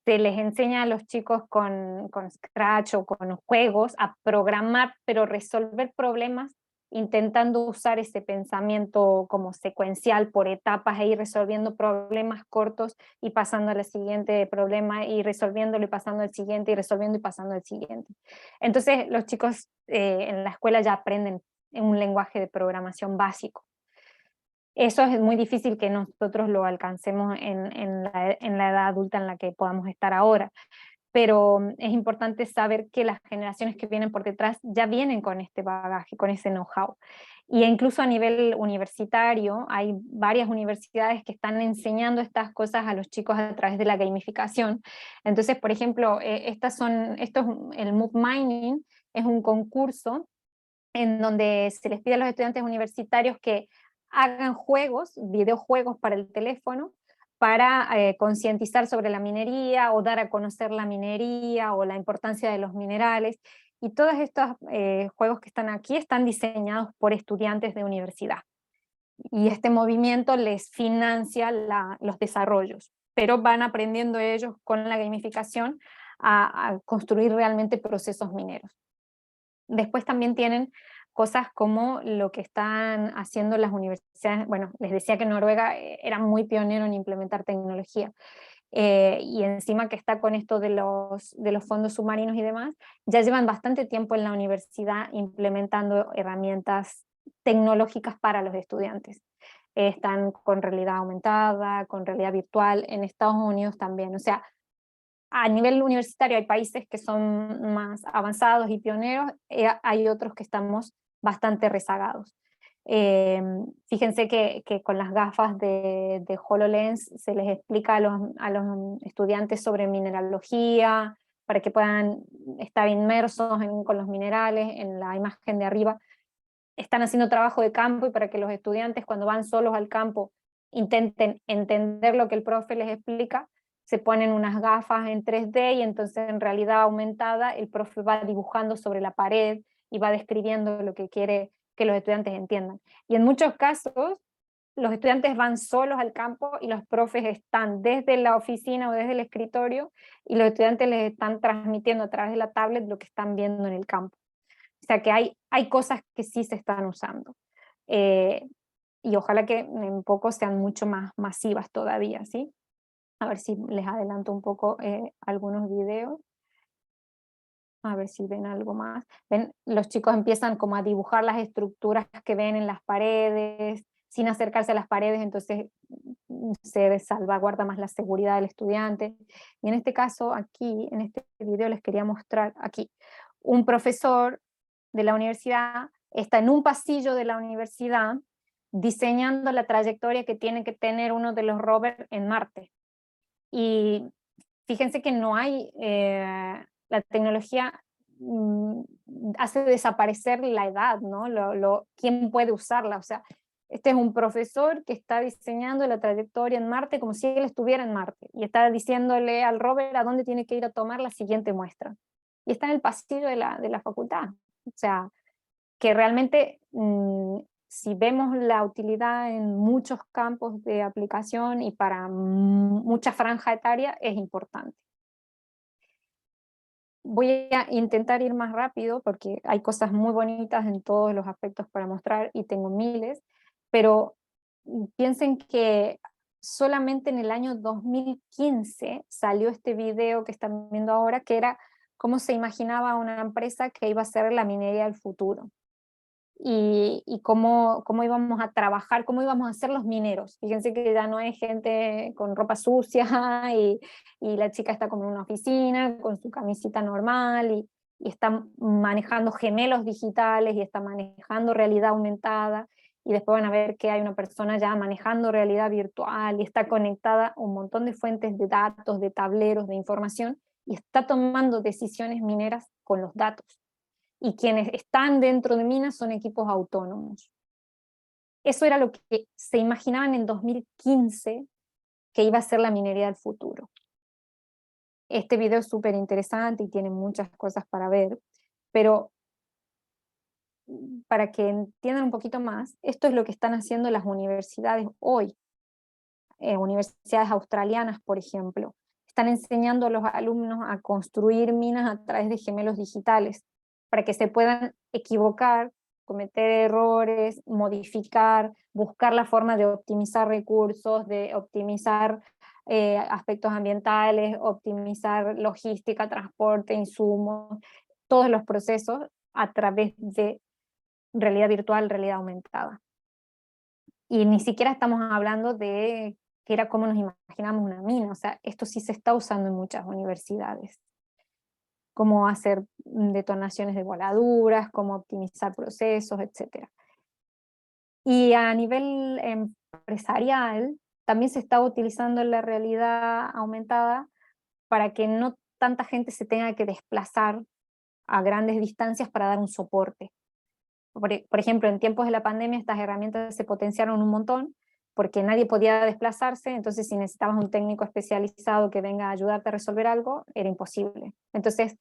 se les enseña a los chicos con Scratch o con juegos a programar, pero resolver problemas intentando usar ese pensamiento como secuencial por etapas e ir resolviendo problemas cortos y pasando al siguiente problema y resolviéndolo y pasando al siguiente y resolviendo y pasando al siguiente. Entonces los chicos en la escuela ya aprenden un lenguaje de programación básico. Eso es muy difícil que nosotros lo alcancemos en la edad adulta en la que podamos estar ahora, pero es importante saber que las generaciones que vienen por detrás ya vienen con este bagaje, con ese know-how. Y incluso a nivel universitario hay varias universidades que están enseñando estas cosas a los chicos a través de la gamificación. Entonces, por ejemplo, el Mood Mining es un concurso en donde se les pide a los estudiantes universitarios que hagan juegos, videojuegos para el teléfono, para concientizar sobre la minería o dar a conocer la minería o la importancia de los minerales. Y todos estos juegos que están aquí están diseñados por estudiantes de universidad. Y este movimiento les financia los desarrollos, pero van aprendiendo ellos con la gamificación a construir realmente procesos mineros. Después también tienen cosas como lo que están haciendo las universidades. Bueno, les decía que Noruega era muy pionero en implementar tecnología, y encima que está con esto de los fondos submarinos y demás, ya llevan bastante tiempo en la universidad implementando herramientas tecnológicas para los estudiantes. Están con realidad aumentada, con realidad virtual, en Estados Unidos también. O sea, a nivel universitario hay países que son más avanzados y pioneros, hay otros que estamos bastante rezagados. Fíjense que con las gafas de HoloLens se les explica a los estudiantes sobre mineralogía, para que puedan estar inmersos con los minerales. En la imagen de arriba están haciendo trabajo de campo, y para que los estudiantes cuando van solos al campo intenten entender lo que el profe les explica, se ponen unas gafas en 3D y entonces en realidad aumentada el profe va dibujando sobre la pared y va describiendo lo que quiere que los estudiantes entiendan. Y en muchos casos los estudiantes van solos al campo y los profes están desde la oficina o desde el escritorio, y los estudiantes les están transmitiendo a través de la tablet lo que están viendo en el campo. O sea que hay cosas que sí se están usando. Y ojalá que en poco sean mucho más masivas todavía, ¿sí? A ver si les adelanto un poco algunos videos. A ver si ven algo más. ¿Ven? Los chicos empiezan como a dibujar las estructuras que ven en las paredes, sin acercarse a las paredes, entonces se salvaguarda más la seguridad del estudiante. Y en este caso, aquí, en este video les quería mostrar, aquí, un profesor de la universidad está en un pasillo de la universidad diseñando la trayectoria que tiene que tener uno de los rovers en Marte. Y fíjense que no hay, la tecnología hace desaparecer la edad, ¿no? ¿Quién puede usarla? O sea, este es un profesor que está diseñando la trayectoria en Marte como si él estuviera en Marte, y está diciéndole al rover a dónde tiene que ir a tomar la siguiente muestra. Y está en el pasillo de la facultad. O sea, que realmente si vemos la utilidad en muchos campos de aplicación y para mucha franja etaria, es importante. Voy a intentar ir más rápido porque hay cosas muy bonitas en todos los aspectos para mostrar y tengo miles, pero piensen que solamente en el año 2015 salió este video que están viendo ahora, que era cómo se imaginaba una empresa que iba a ser la minería del futuro. Y cómo íbamos a trabajar, cómo íbamos a ser los mineros. Fíjense que ya no hay gente con ropa sucia y la chica está como en una oficina con su camisita normal y está manejando gemelos digitales y está manejando realidad aumentada, y después van a ver que hay una persona ya manejando realidad virtual y está conectada a un montón de fuentes de datos, de tableros, de información, y está tomando decisiones mineras con los datos. Y quienes están dentro de minas son equipos autónomos. Eso era lo que se imaginaban en 2015 que iba a ser la minería del futuro. Este video es súper interesante y tiene muchas cosas para ver, pero para que entiendan un poquito más, esto es lo que están haciendo las universidades hoy. Universidades australianas, por ejemplo, están enseñando a los alumnos a construir minas a través de gemelos digitales, para que se puedan equivocar, cometer errores, modificar, buscar la forma de optimizar recursos, de optimizar aspectos ambientales, optimizar logística, transporte, insumos, todos los procesos a través de realidad virtual, realidad aumentada. Y ni siquiera estamos hablando de que era como nos imaginamos una mina, o sea, esto sí se está usando en muchas universidades. Cómo hacer detonaciones de voladuras, cómo optimizar procesos, etc. Y a nivel empresarial, también se está utilizando la realidad aumentada para que no tanta gente se tenga que desplazar a grandes distancias para dar un soporte. Por ejemplo, en tiempos de la pandemia estas herramientas se potenciaron un montón, porque nadie podía desplazarse, entonces si necesitabas un técnico especializado que venga a ayudarte a resolver algo, era imposible. Entonces,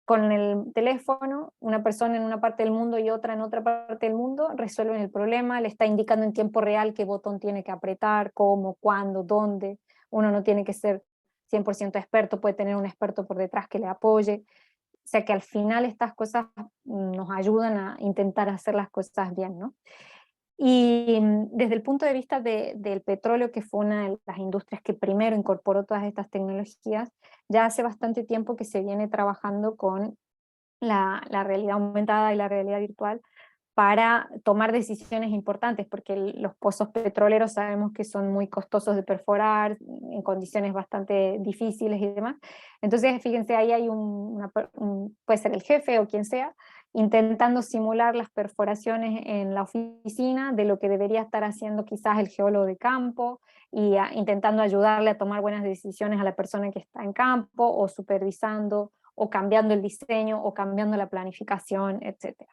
con el teléfono, una persona en una parte del mundo y otra en otra parte del mundo resuelven el problema, le está indicando en tiempo real qué botón tiene que apretar, cómo, cuándo, dónde. Uno no tiene que ser 100% experto, puede tener un experto por detrás que le apoye. O sea que al final estas cosas nos ayudan a intentar hacer las cosas bien, ¿no? Y desde el punto de vista del petróleo, que fue una de las industrias que primero incorporó todas estas tecnologías, ya hace bastante tiempo que se viene trabajando con la realidad aumentada y la realidad virtual para tomar decisiones importantes, porque los pozos petroleros sabemos que son muy costosos de perforar, en condiciones bastante difíciles y demás. Entonces, fíjense, ahí hay puede ser el jefe o quien sea, intentando simular las perforaciones en la oficina de lo que debería estar haciendo quizás el geólogo de campo, y intentando ayudarle a tomar buenas decisiones a la persona que está en campo, o supervisando, o cambiando el diseño, o cambiando la planificación, etcétera.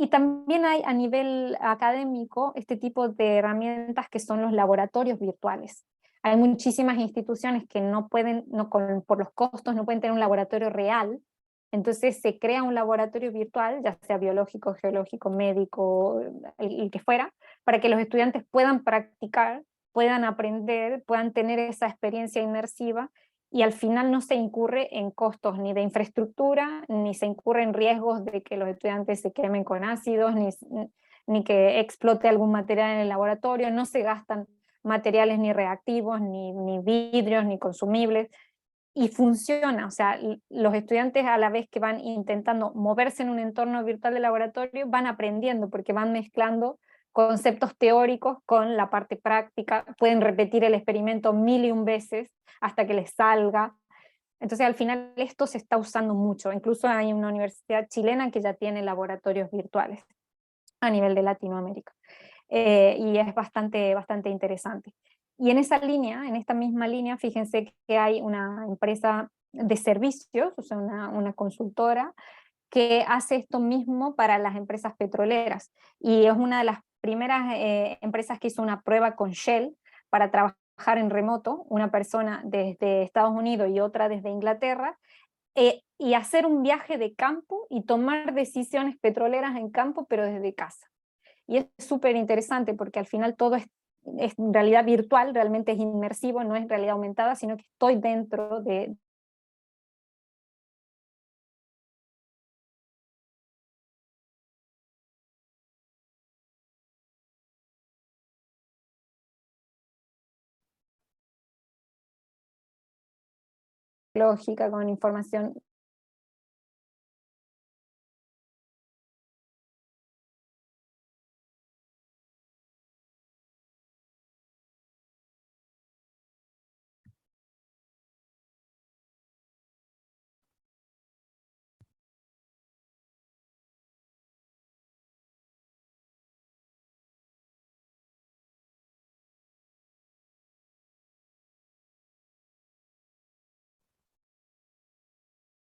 Y también hay a nivel académico este tipo de herramientas que son los laboratorios virtuales. Hay muchísimas instituciones que no pueden, por los costos, no pueden tener un laboratorio real, entonces se crea un laboratorio virtual, ya sea biológico, geológico, médico, el que fuera, para que los estudiantes puedan practicar, puedan aprender, puedan tener esa experiencia inmersiva, y al final no se incurre en costos ni de infraestructura, ni se incurre en riesgos de que los estudiantes se quemen con ácidos, ni que explote algún material en el laboratorio, no se gastan materiales ni reactivos, ni vidrios, ni consumibles, y funciona. O sea, los estudiantes, a la vez que van intentando moverse en un entorno virtual de laboratorio, van aprendiendo, porque van mezclando conceptos teóricos con la parte práctica, pueden repetir el experimento 1000 veces hasta que les salga. Entonces al final esto se está usando mucho, incluso hay una universidad chilena que ya tiene laboratorios virtuales a nivel de Latinoamérica, y es bastante interesante. Y en esa línea, en esta misma línea, fíjense que hay una empresa de servicios, o sea, una consultora, que hace esto mismo para las empresas petroleras, y es una de las primeras empresas que hizo una prueba con Shell para trabajar en remoto, una persona desde Estados Unidos y otra desde Inglaterra, y hacer un viaje de campo y tomar decisiones petroleras en campo, pero desde casa. Y es súper interesante porque al final todo es en realidad virtual, realmente es inmersivo, no es realidad aumentada, sino que estoy dentro de lógica, con información